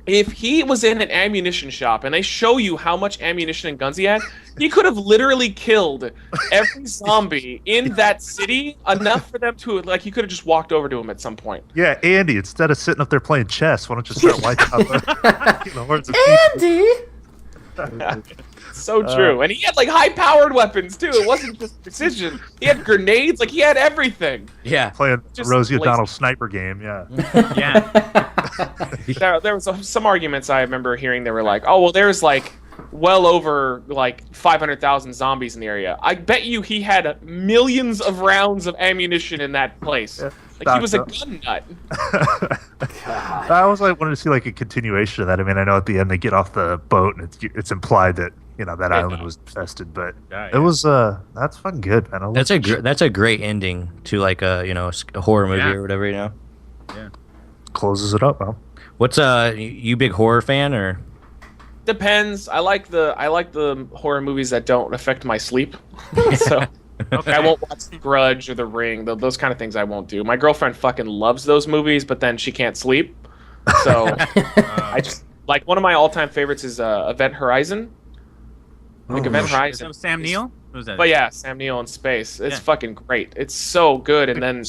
If he was in an ammunition shop and they show you how much ammunition and guns he had, he could have literally killed every zombie in that city, enough for them to, like, he could have just walked over to him at some point. Yeah, Andy, instead of sitting up there playing chess, why don't you start lighting up the hordes of people? Andy! So true. And he had, like, high-powered weapons, too. It wasn't just precision. He had grenades. Like, he had everything. Yeah. Playing Just Rosie lazy. O'Donnell sniper game, yeah. Yeah. There was some arguments I remember hearing. They were like, "Oh, well, there's like well over like 500,000 zombies in the area. I bet you he had millions of rounds of ammunition in that place. Like he was a gun nut." I always like wanted to see like a continuation of that. I mean, I know at the end they get off the boat and it's implied that that island was infested, but it was that's fucking good, man. That's a great ending to like a a horror movie or whatever. Yeah. closes it up. Huh? What's you big horror fan or? Depends. I like the horror movies that don't affect my sleep. So I won't watch Grudge or The Ring. Those kind of things I won't do. My girlfriend fucking loves those movies, but then she can't sleep. So I just like one of my all-time favorites is Event Horizon. Like Event Horizon. Sam Neill? Who's that? But yeah, Sam Neill in space. It's fucking great. It's so good. And then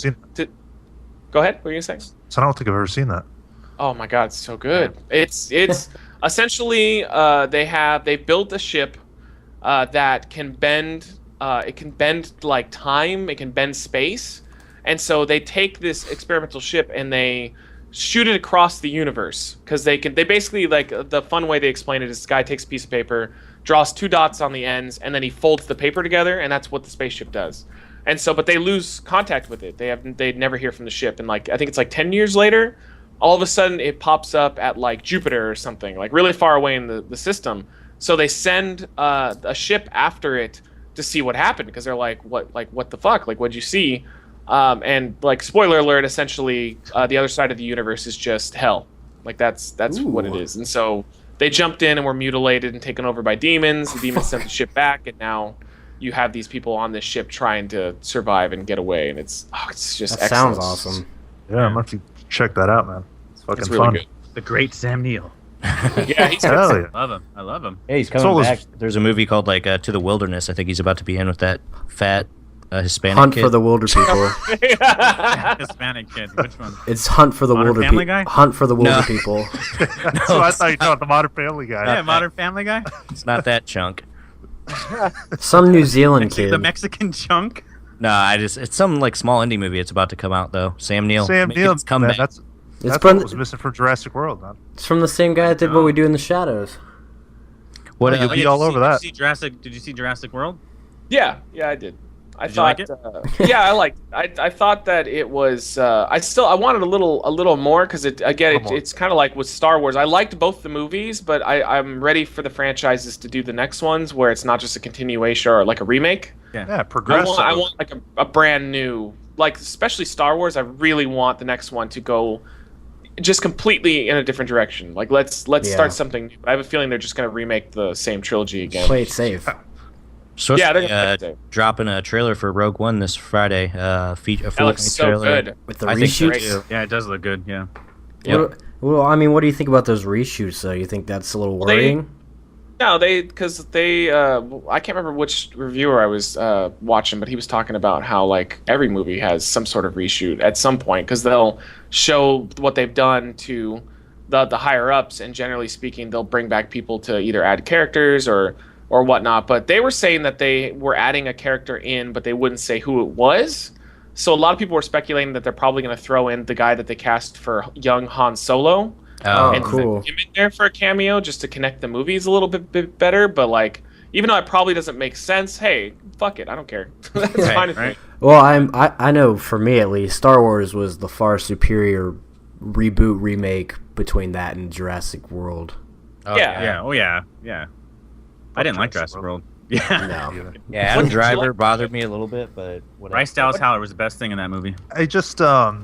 go ahead. What were you saying? So I don't think I've ever seen that. Oh my god, it's so good. It's essentially they built a ship that can bend. It can bend like time. It can bend space, and so they take this experimental ship and they shoot it across the universe because they basically, like, the fun way they explain it is this guy takes a piece of paper, draws 2 dots on the ends, and then he folds the paper together, and that's what the spaceship does. And so, but they lose contact with it. They never hear from the ship, and like I think it's like 10 years later, all of a sudden it pops up at like Jupiter or something, like really far away in the system. So they send a ship after it to see what happened because they're like, what the fuck? Like, what'd you see? And like, spoiler alert, essentially, the other side of the universe is just hell. Like that's what it is. And so they jumped in and were mutilated and taken over by demons. The demons sent the ship back, and now you have these people on this ship trying to survive and get away. And it's just that excellent. sounds awesome. Yeah, I'm gonna have to check that out, man. It's fucking It's really fun. good. The great Sam Neill. Yeah, he's Hell yeah. I love him. Hey, he's coming back. There's a movie called like To the Wilderness. I think he's about to be in with that fat Hispanic Hunt kid. for the Wilder People. Hispanic kid. Which one? It's Hunt for the Modern Wilder Family People. Guy? Hunt for the Wilder No. People. So I thought you were talking about the Modern Family guy. Yeah, Modern Family Guy. It's not that chunk. Some New Zealand kid. The Mexican chunk. No, it's some like small indie movie. It's about to come out though. Sam Neill. Sam making Neill, his comeback. man, that's from what was missing from Jurassic World, man. It's from the same guy that did What We Do in the Shadows. What? You'll be all over that. Did you see Jurassic World? Yeah, I did. I Did you thought, like it? yeah, I liked. I thought that it was. I wanted a little more because it's kind of like with Star Wars. I liked both the movies, but I'm ready for the franchises to do the next ones where it's not just a continuation or like a remake. Yeah, progressive. I want like a brand new, like especially Star Wars. I really want the next one to go just completely in a different direction. Like let's start something new. I have a feeling they're just gonna remake the same trilogy again. Play it safe. So Yeah, they're gonna dropping a trailer for Rogue One this Friday. A That looks so trailer. good. With the I think so, reshoots. too. Yeah, it does look good. Yeah. Well, I mean, what do you think about those reshoots, though? You think that's a little worrying? No, because they I can't remember which reviewer I was watching, but he was talking about how like every movie has some sort of reshoot at some point because they'll show what they've done to the higher ups, and generally speaking, they'll bring back people to either add characters or whatnot. But they were saying that they were adding a character in, but they wouldn't say who it was. So a lot of people were speculating that they're probably going to throw in the guy that they cast for young Han Solo. Oh, And cool. put him in there for a cameo just to connect the movies a little bit better. But like, even though it probably doesn't make sense, hey, fuck it, I don't care. That's fine with me. Well, I know for me at least, Star Wars was the far superior reboot remake between that and Jurassic World. Yeah. Yeah. Oh yeah. Yeah. I didn't like Jurassic World. Yeah. No. Yeah, Adam What did you Driver like? bothered me a little bit, but whatever. Bryce Dallas Howard was the best thing in that movie. I just, I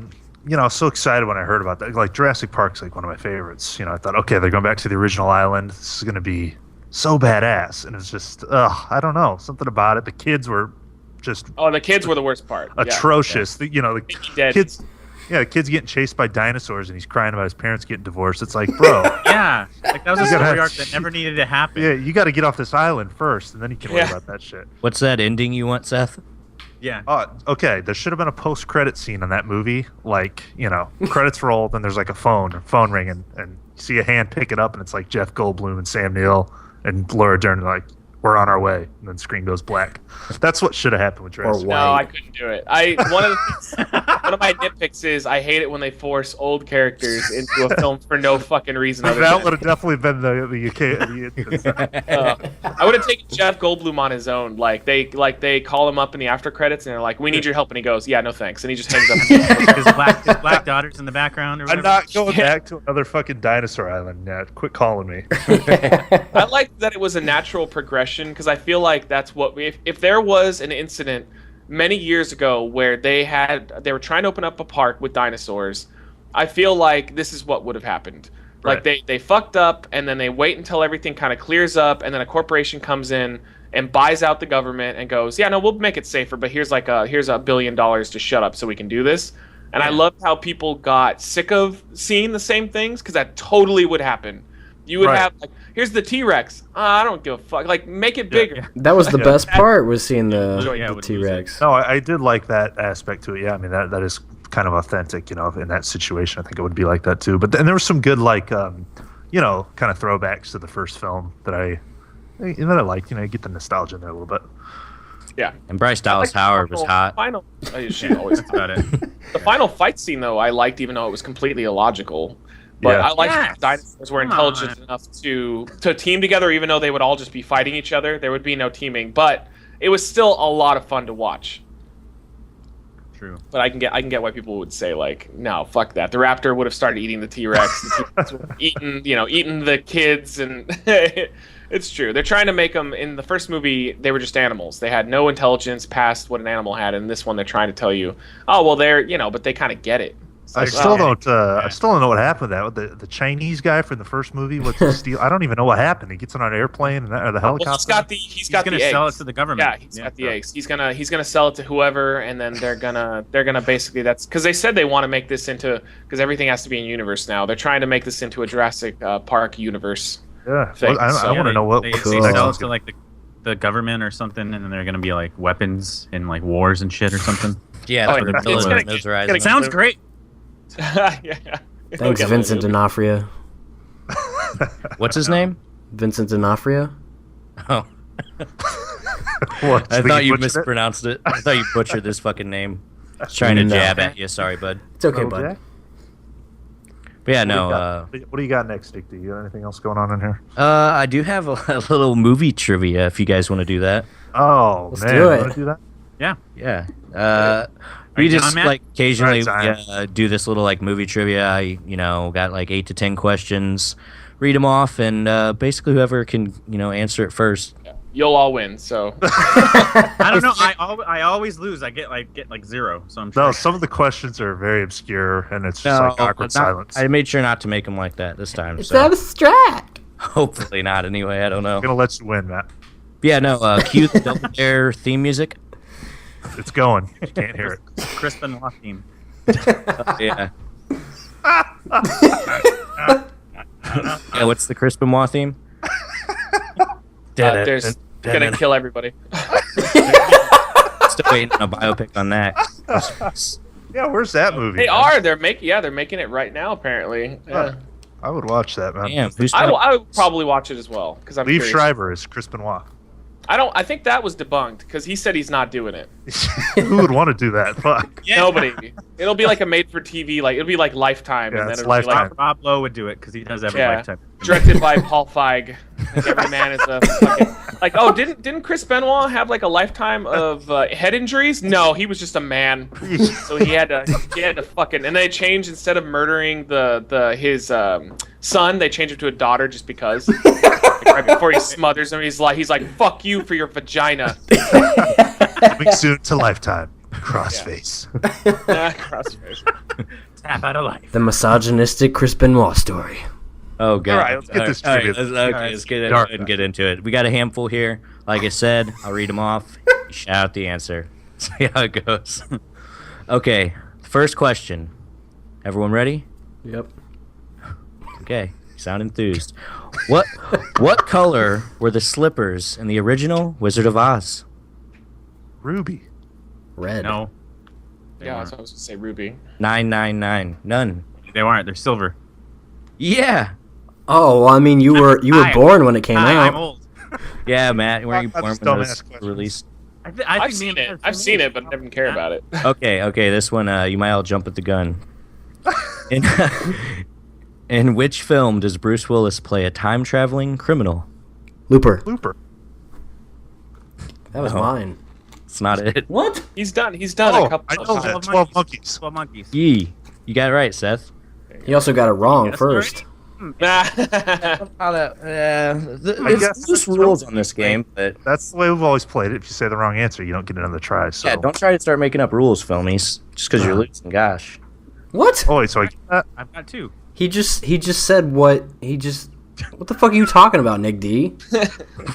was so excited when I heard about that. Like, Jurassic Park's like one of my favorites. I thought, okay, they're going back to the original island. This is going to be so badass. And it's just, I don't know. Something about it. The kids were just Oh, the kids were the worst part. Yeah. atrocious. The Dead. kids, the kid's getting chased by dinosaurs and he's crying about his parents getting divorced. It's like, bro, Yeah. Like that was a You gotta story have- arc that never needed to happen. yeah, you got to get off this island first, and then you can worry Yeah. about that shit. What's that ending you want, Seth? Yeah. Okay, there should have been a post-credit scene in that movie. Like, credits roll, then there's like a phone ringing, and you see a hand pick it up, and it's like Jeff Goldblum and Sam Neill and Laura Dern, like, we're on our way, and then screen goes black. That's what should have happened with Jurassic. Or No, white. I couldn't do it. One of my nitpicks is I hate it when they force old characters into a film for no fucking reason. Other That than, would have definitely been the I would have taken Jeff Goldblum on his own. Like they call him up in the after credits and they're like, "We need your help," and he goes, "Yeah, no thanks," and he just hangs up. His black daughter's in the background or I'm whatever. not going back to another fucking dinosaur island yet. Quit calling me. I like that it was a natural progression because I feel like that's what if there was an incident many years ago where they were trying to open up a park with dinosaurs I feel like this is what would have happened. Like they fucked up, and then they wait until everything kind of clears up, and then a corporation comes in and buys out the government and goes, yeah, no, we'll make it safer, but here's $1 billion to shut up so we can do this. And I loved how people got sick of seeing the same things, because that totally would happen. You would have like, here's the T-Rex. I don't give a fuck. Like, make it bigger. Yeah. That was the best part, was seeing the T-Rex. No, I did like that aspect to it. Yeah, I mean that is kind of authentic, you know, in that situation. I think it would be like that too. But then there was some good, like, you know, kind of throwbacks to the first film that I liked. You know, you get the nostalgia in there a little bit. Yeah. And Bryce Dallas Howard was hot. She always about it. The final fight scene, though, I liked, even though it was completely illogical. But I liked dinosaurs were intelligent enough to team together, even though they would all just be fighting each other. There would be no teaming, but it was still a lot of fun to watch. True. But I can get why people would say, like, no, fuck that. The raptor would have started eating the T-Rex. The T-Rex would have eaten the kids, and it's true. They're trying to make them, in the first movie, they were just animals. They had no intelligence past what an animal had. In this one, they're trying to tell you, oh, well, they're, but they kind of get it. I still don't know what happened with that. The Chinese guy from the first movie with the steel. I don't even know what happened. He gets on an airplane or the helicopter. Well, he's got the eggs. Sell it to the government. Yeah, he's got the eggs. He's gonna sell it to whoever, and then they're gonna basically, that's because they said they want to make this into, because everything has to be in universe now. They're trying to make this into a Jurassic Park universe. Yeah, well, I want to know what they sell it to like the government or something, and then they're gonna be like weapons in like wars and shit or something. Yeah, for the militarizing. Sounds great. Yeah. Thanks, Vincent D'Onofrio. What's his name? Vincent D'Onofrio. Oh. I thought you mispronounced it. I thought you butchered this fucking name. I was trying to jab at you. Sorry, bud. It's okay, bud. But yeah, no. What do you got next, Dick? Do you got anything else going on in here? I do have a little movie trivia if you guys want to do that. Oh, let's do it. Want to do that? Yeah. Yeah. We just like occasionally do this little like movie trivia. I got like 8 to 10 questions, read them off, and basically whoever can answer it first. Yeah. You'll all win. So I don't know. I always lose. I get like 0. So I'm no. Some of the questions are very obscure, and it's just like awkward silence. I made sure not to make them like that this time. It's abstract. Hopefully not. Anyway, I don't know. I'm gonna let you win, Matt. Yeah. No. Cue the Double Dare theme music. It's going. You can't hear it. Chris Benoit theme. Yeah. Yeah. What's the Chris Benoit theme? There's gonna kill everybody. Still waiting on a biopic on that. Yeah, where's that movie? They're making it right now, apparently. Yeah. I would watch that, man. Damn, I would probably watch it as well, because I'm Liev curious. Schreiber is Chris Benoit. I think that was debunked, because he said he's not doing it. Who would want to do that? Fuck. Yeah. Nobody. It'll be like a made-for-TV, like it'll be like Lifetime, and then it'll Lifetime. be like Rob Lowe would do it because he does every Lifetime. Directed by Paul Feig. Like every man is a fucking, didn't Chris Benoit have like a lifetime of head injuries? No, he was just a man, so he had to fucking, and they changed, instead of murdering his son, they changed him to a daughter just because. Right before he smothers him, he's like, "Fuck you for your vagina." Coming soon to Lifetime. Crossface. Crossface. Tap out of life. The misogynistic Chris Benoit story. Oh god. All right, let's get this trivia. Let's get into it. We got a handful here. Like I said, I'll read them off. You shout the answer. See how it goes. Okay. First question. Everyone ready? Yep. Okay. You sound enthused. What color were the slippers in the original Wizard of Oz? Ruby. Red. No. Yeah, I was going to say Ruby. 999. None. They aren't. They're silver. Yeah. Oh, well, I mean, you were born when it came out. I'm old. Yeah, Matt, were you born when it was released? I've seen it, but I didn't care about it. Okay, this one, you might all jump at the gun. In which film does Bruce Willis play a time-traveling criminal? Looper. That was No. mine. It's not it. What? He's done Oh, a couple I of know times. that. 12 Monkeys. 12 monkeys. Yee. You got it right, Seth. He also got it wrong Yes, first. It's loose rules on this game, but That's the way we've always played it. If you say the wrong answer, you don't get another try. So. yeah, don't try to start making up rules, filmies, just because you're losing. Gosh. What? Oh wait, so I get that? I've got 2. He just said what what the fuck are you talking about, Nick D?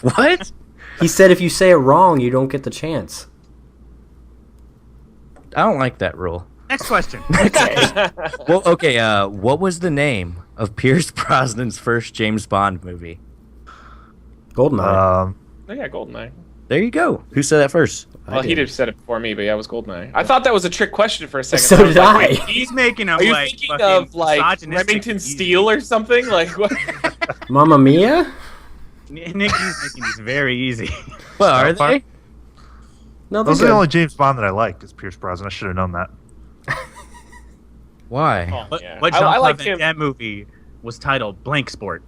What? He said if you say it wrong, you don't get the chance. I don't like that rule. Next question. Well, okay. What was the name of Pierce Brosnan's first James Bond movie? Goldeneye. Oh, yeah, Goldeneye. There you go. Who said that first? Well, he'd have said it before me, but yeah, it was Goldeneye. I thought that was a trick question for a second. So did like, I. wait, He's making up Are you like thinking fucking of like misogynistic Remington easy. Steele or something? Like what? Mamma Mia? Nick is making these very easy. Well, are they? No, Those are the good. only James Bond that I like. Is Pierce Brosnan. I should have known that. Why? Oh, What, yeah. what I Jean-Claude liked Van him. Damme movie was titled Blank Sport?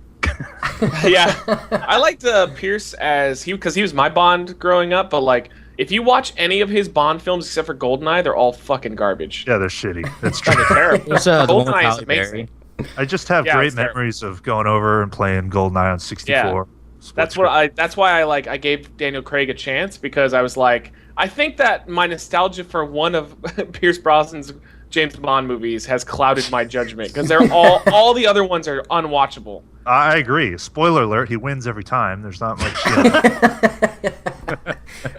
Yeah, I liked Pierce as because he was my Bond growing up. But like, if you watch any of his Bond films except for Goldeneye, they're all fucking garbage. Yeah, they're shitty. That's true. They're terrible. What's the one with Goldeneye is Halle amazing. Berry? I just have Yeah, great it's terrible. memories of going over and playing GoldenEye on 64. That's why I gave Daniel Craig a chance, because I was like, I think that my nostalgia for one of Pierce Brosnan's James Bond movies has clouded my judgment, because they're all the other ones are unwatchable. I agree. Spoiler alert: he wins every time. There's not much.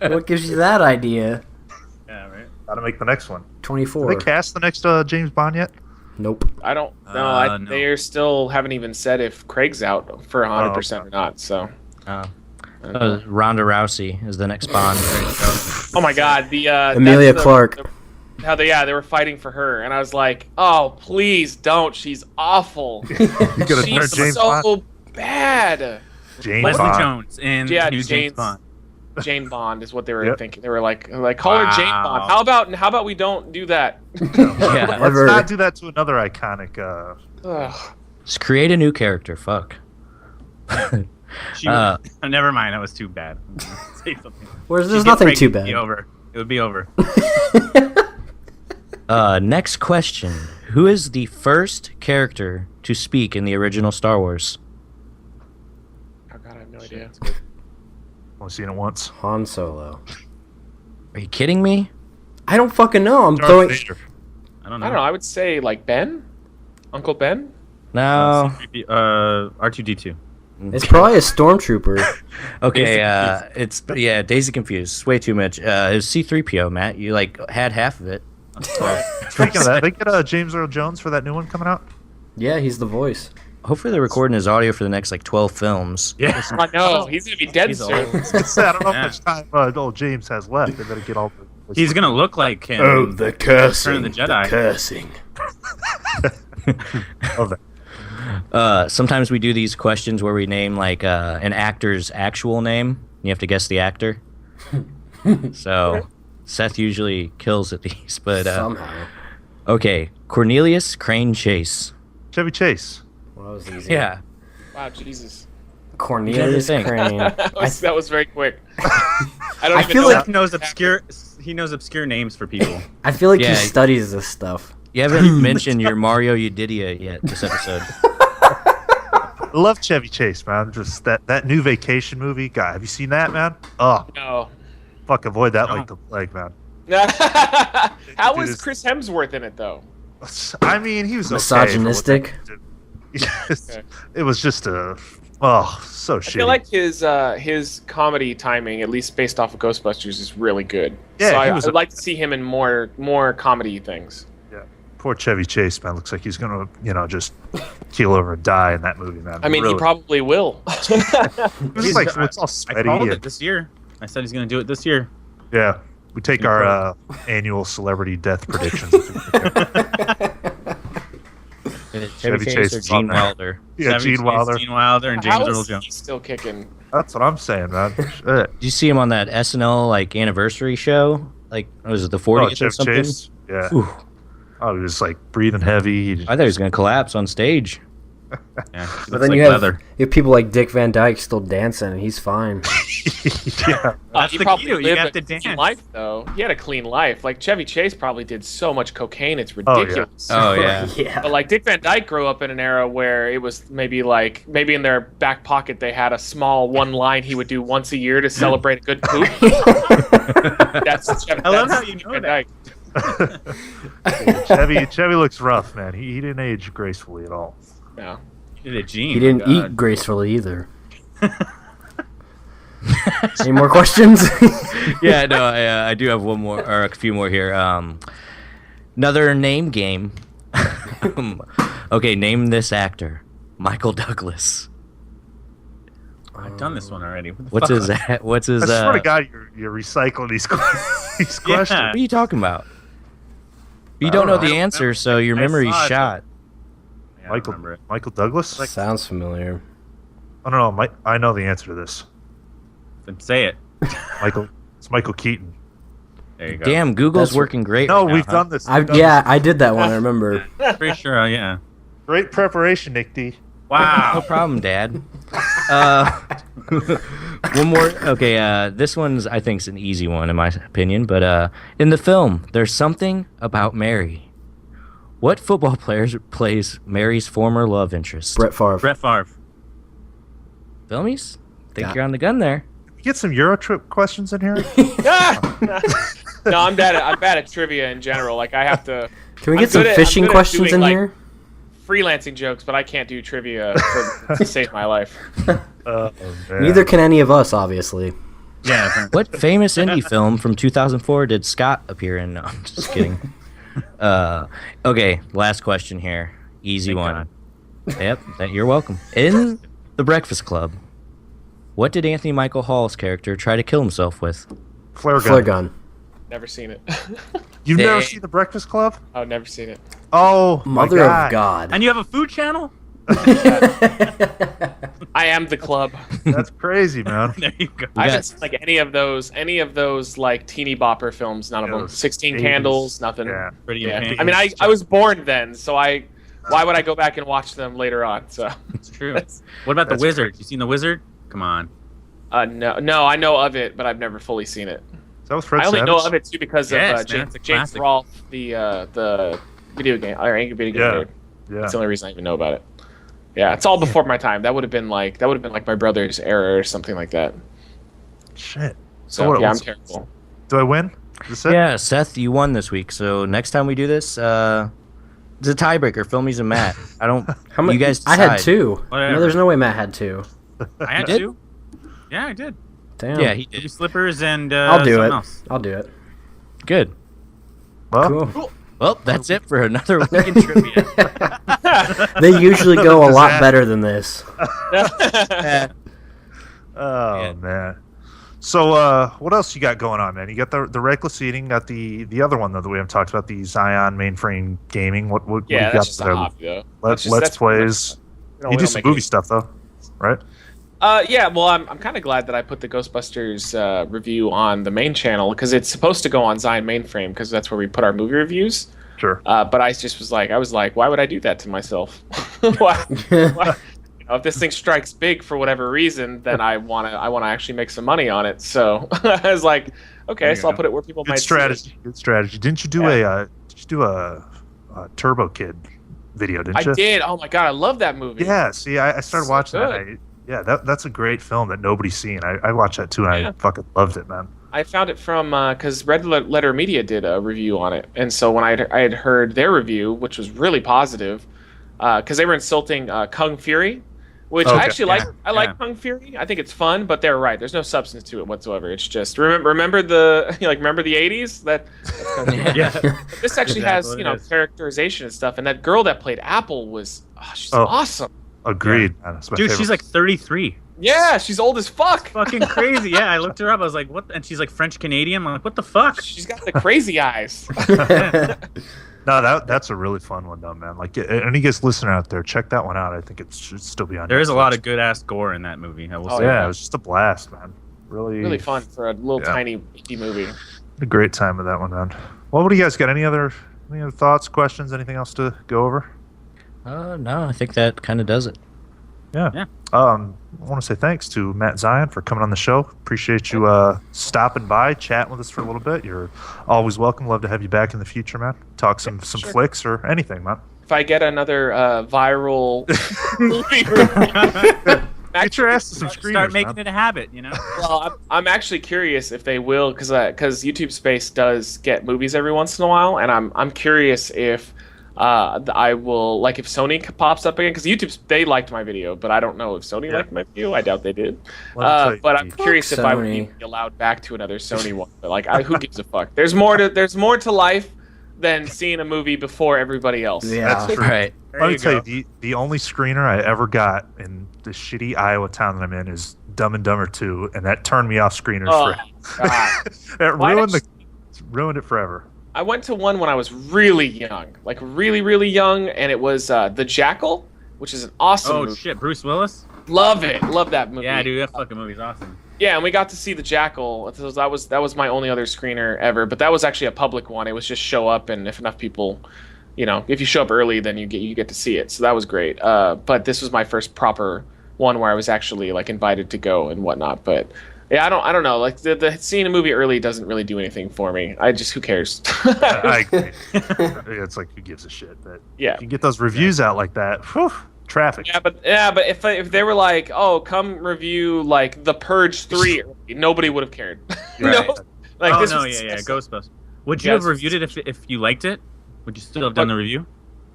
What gives you that idea? Yeah, right. Gotta make the next one. 24. Did they cast the next James Bond yet? Nope. I don't know. No. They still haven't even said if Craig's out for 100% or not. So, Ronda Rousey is the next Bond. oh my God, the Emilia that's Clarke. How they were fighting for her, and I was like, oh please don't. She's awful. You could have She's turned James so Bond. bad. James Leslie Bond. Jones in Yeah, new James James- Bond. Jane Bond is what they were Yep. thinking. They were like call her Jane Wow. Bond. How about we don't do that? Yeah. Let's Ever. not do that to another iconic. Ugh. Just create a new character. Fuck. Never mind. That was too bad. Say something. Whereas She'd there's get nothing pregnant, too it'd be bad. over. It would be over. Next question. Who is the first character to speak in the original Star Wars? Oh God, I have no idea. Only seen it once. Han Solo. Are you kidding me? I don't fucking know. I'm Darth throwing. Vader. I don't I know. don't know. I would say like Ben, Uncle Ben. No. R2D2. It's probably a stormtrooper. Okay, it's Daisy Confused. It's way too much. It was C-3PO, Matt. You had half of it. Speaking of that, they get James Earl Jones for that new one coming out. Yeah, he's the voice. Hopefully they're recording his audio for the next 12 films. Yeah. I know he's gonna be dead He's soon. I don't know Yeah. how much time old James has left. They better get all the. He's gonna look like him. Oh, the cursing. Return of the Jedi. Cursing. Oh, that. Sometimes we do these questions where we name an actor's actual name. You have to guess the actor. So Seth usually kills at these, but Somehow. okay. Cornelius Crane Chase. Chevy Chase. Well, that was easy. Yeah. Wow, Jesus. Cornelius think. Crane. That was very quick. I don't I even feel know. like- He knows obscure names for people. I feel like Yeah. he studies this stuff. You haven't mentioned your Mario Udidia yet this episode. I love Chevy Chase, man. Just that new Vacation movie. God, have you seen that, man? Oh, No. fuck, avoid that No. like the plague, man. How Dude, was it's- Chris Hemsworth in it though? I mean, he was okay for what Misogynistic? they did. Yes. Okay. It was just so I shitty. feel like his comedy timing, at least based off of Ghostbusters, is really good. Yeah, so he I'd was like to see him in more comedy things. Poor Chevy Chase, man. Looks like he's gonna, just keel over and die in that movie, man. I mean, Really. he probably will. It's like it's all I sweaty. called and- it this year. I said he's gonna do it this year. Yeah, we take our annual celebrity death predictions. Chevy Chase or is on Gene there. Wilder. Yeah, Chevy Gene Chase, Wilder. Gene Wilder, and James How Earl is he Jones. still kicking? That's what I'm saying, man. Shit. Did you see him on that SNL anniversary show? Was it the 40th or Chevy something? Chase. Yeah. Ooh, Oh, he was breathing heavy. He I thought he was gonna collapse on stage. Yeah, he But looks then like you have, leather. you have people like Dick Van Dyke still dancing, and he's fine. yeah. That's he the probably key to it. You lived have a to clean dance. life, though. He had a clean life. Like Chevy Chase probably did so much cocaine, it's Oh, yeah. ridiculous. Oh yeah. Yeah. But like Dick Van Dyke grew up in an era where it was maybe in their back pocket they had a small one line he would do once a year to celebrate a good poop. That's I love how you know Van that. Dyke. Chevy looks rough, man. He didn't age gracefully at all. No. Did a gene. He didn't eat gracefully either. Any more questions? Yeah, no, I do have one more or a few more here. Another name game. Okay, name this actor. Michael Douglas. I've done this one already. What's his? What's his? I swear to God, you're recycling these questions. What are you talking about? You don't know the answer, so your memory's shot. Yeah, Michael Douglas? Sounds familiar. I don't know. I know the answer to this. Then say it. It's Michael Keaton. There you go. Damn, Google's working great. No, right we've now, done this. I did that one. I remember. Pretty sure. Yeah. Great preparation, Nick D. Wow. No problem, Dad. One more. Okay, this one's I think's an easy one in my opinion. But in the film, there's something about Mary. What football player plays Mary's former love interest? Brett Favre. Brett Favre. Filmies? Think you're on the gun there. Get some Euro trip questions in here. No, I'm bad at trivia in general. Like I have to. Can we get some fishing questions in here? Freelancing jokes, but I can't do trivia to save my life. Neither can any of us, obviously. Yeah. What famous indie film from 2004 did Scott appear in? No, I'm just kidding. Okay, last question here. Easy one. Yep, you're welcome. In The Breakfast Club, what did Anthony Michael Hall's character try to kill himself with? Flare gun. Never seen it. You've never seen The Breakfast Club? I've never seen it. Oh, Mother of God. And you have a food channel? I am the club. That's crazy, man. There you go. I haven't seen like any of those like teeny bopper films. None of them. 16 80s. Candles. Nothing. Yeah. Pretty Yeah. in Pink. I mean, I was born then, so why would I go back and watch them later on? So It's true. What about The Wizard? You seen The Wizard? Come on. no, I know of it, but I've never fully seen it. Is that with Fred I only know Savage? of it too because Yes, of man, it's a James classic. Rolfe, the video game or angry video game nerd. Yeah. That's the only reason I even know about it. Yeah, it's all before my time. That would have been like my brother's era or something like that. Shit. So yeah, I'm terrible. Do I win? Is this it? Yeah, Seth, you won this week. So next time we do this, it's a tiebreaker. Filmies and Matt. I don't. How many? You guys I had decide. 2. Whatever. No, there's no way Matt had 2. I had did? to. Yeah, I did. Damn. Yeah, he Two did. slippers and I'll do something it. else. I'll do it. Good. Well, Cool. Well, that's it for another week in trivia. They usually go a lot better than this. oh man. So what else you got going on, man? You got the reckless eating, got the other one though that we haven't talked about, the Zion mainframe gaming. What Yeah, what do you that's got just a there? hobby though. Let's That's plays. we You do don't some make movie any- stuff though, right? Yeah, well, I'm kind of glad that I put the Ghostbusters review on the main channel because it's supposed to go on Zion Mainframe because that's where we put our movie reviews. Sure. But I just was like, why would I do that to myself? why? You know, if this thing strikes big for whatever reason, then I wanna actually make some money on it. So I was like, okay, so I'll put it where people Good might strategy. see it. Good strategy. Didn't you do a Turbo Kid video? Didn't you? I did. Oh my god, I love that movie. Yeah. See, I started So watching good. that. That's a great film that nobody's seen. I watched that too, and Yeah. I fucking loved it, man. I found it from because Red Letter Media did a review on it, and so when I had heard their review, which was really positive, because they were insulting Kung Fury, which I Okay. actually like. Yeah, I like yeah. Kung Fury. I think it's fun, but they're right. There's no substance to it whatsoever. It's just remember the remember the '80s. That's Kung Fury. Yeah. This actually Exactly has what it is. characterization and stuff, and that girl that played Apple was she's Oh. awesome. Agreed. Man. That's my Dude, favorite. she's like 33. Yeah, she's old as fuck. Fucking crazy. Yeah, I looked her up. I was like, what? And she's like French Canadian. I'm like, what the fuck? She's got the crazy eyes. No, that's a really fun one, though, man. Like, any guys listening out there, check that one out. I think it should still be on. There is a Netflix. lot of good ass gore in that movie. I will Oh, say. Yeah, yeah. it was just a blast, man. Really Really fun for a little Yeah. tiny indie movie. a great time with that one, man. Well, what do you guys got? Any other thoughts, questions, anything else to go over? No, I think that kind of does it. Yeah. I want to say thanks to Matt Zion for coming on the show. Appreciate you stopping by, chatting with us for a little bit. You're always welcome. Love to have you back in the future, man. Talk some sure. flicks or anything, man. If I get another viral movie review, Get your ass to some screeners. Start making it a habit, you know. Well, I'm actually curious if they will, because YouTube Space does get movies every once in a while, and I'm curious if I will, like, if Sony pops up again, because YouTube, they liked my video, but I don't know if Sony liked my video. I doubt they did. But I'm curious if I would be allowed back to another Sony one. But like, who gives a fuck? There's more to life than seeing a movie before everybody else. Yeah, that's true. Right. Let me tell you, the only screener I ever got in the shitty Iowa town that I'm in is Dumb and Dumber 2, and that turned me off screeners forever. That ruined it forever. I went to one when I was really young, like really, really young, and it was The Jackal, which is an awesome movie. Oh shit, Bruce Willis? Love it. Love that movie. Yeah, dude, that fucking movie's awesome. Yeah, and we got to see The Jackal. That was my only other screener ever, but that was actually a public one. It was just show up, and if enough people, you know, if you show up early, then you get to see it. So that was great. But this was my first proper one where I was actually like invited to go and whatnot. But yeah, I don't know. Like the seeing a movie early doesn't really do anything for me. Who cares? I agree. It's like, who gives a shit? But yeah, if you get those reviews out like that, whew, traffic. Yeah, but if they were like, oh, come review like The Purge 3, nobody would have cared. Right. No? Like, Ghostbusters. Would you have reviewed it if you liked it? Would you still have done the review?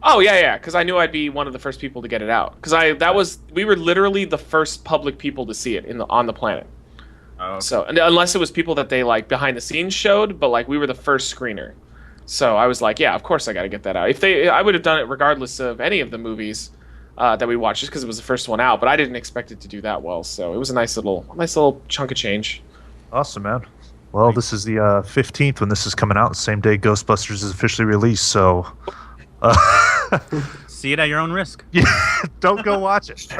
Oh yeah, because I knew I'd be one of the first people to get it out. Because we were literally the first public people to see it on the planet. Oh, okay. So unless it was people that they like behind the scenes showed, but like we were the first screener. So I was like, yeah, of course I got to get that out. I would have done it regardless of any of the movies that we watched, just because it was the first one out. But I didn't expect it to do that well. So it was a nice little chunk of change. Awesome, man. Well, this is the 15th when this is coming out, the same day Ghostbusters is officially released. So see it at your own risk. Yeah, don't go watch it.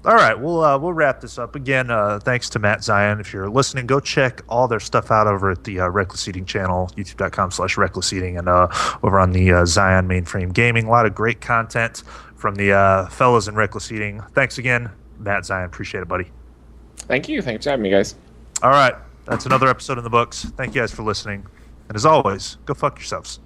All right, we'll wrap this up. Again, thanks to Matt, Zion. If you're listening, go check all their stuff out over at the Reckless Eating channel, youtube.com/recklesseating, and over on the Zion Mainframe Gaming. A lot of great content from the fellas in Reckless Eating. Thanks again, Matt, Zion. Appreciate it, buddy. Thank you. Thanks for having me, guys. All right, that's another episode in the books. Thank you guys for listening. And as always, go fuck yourselves.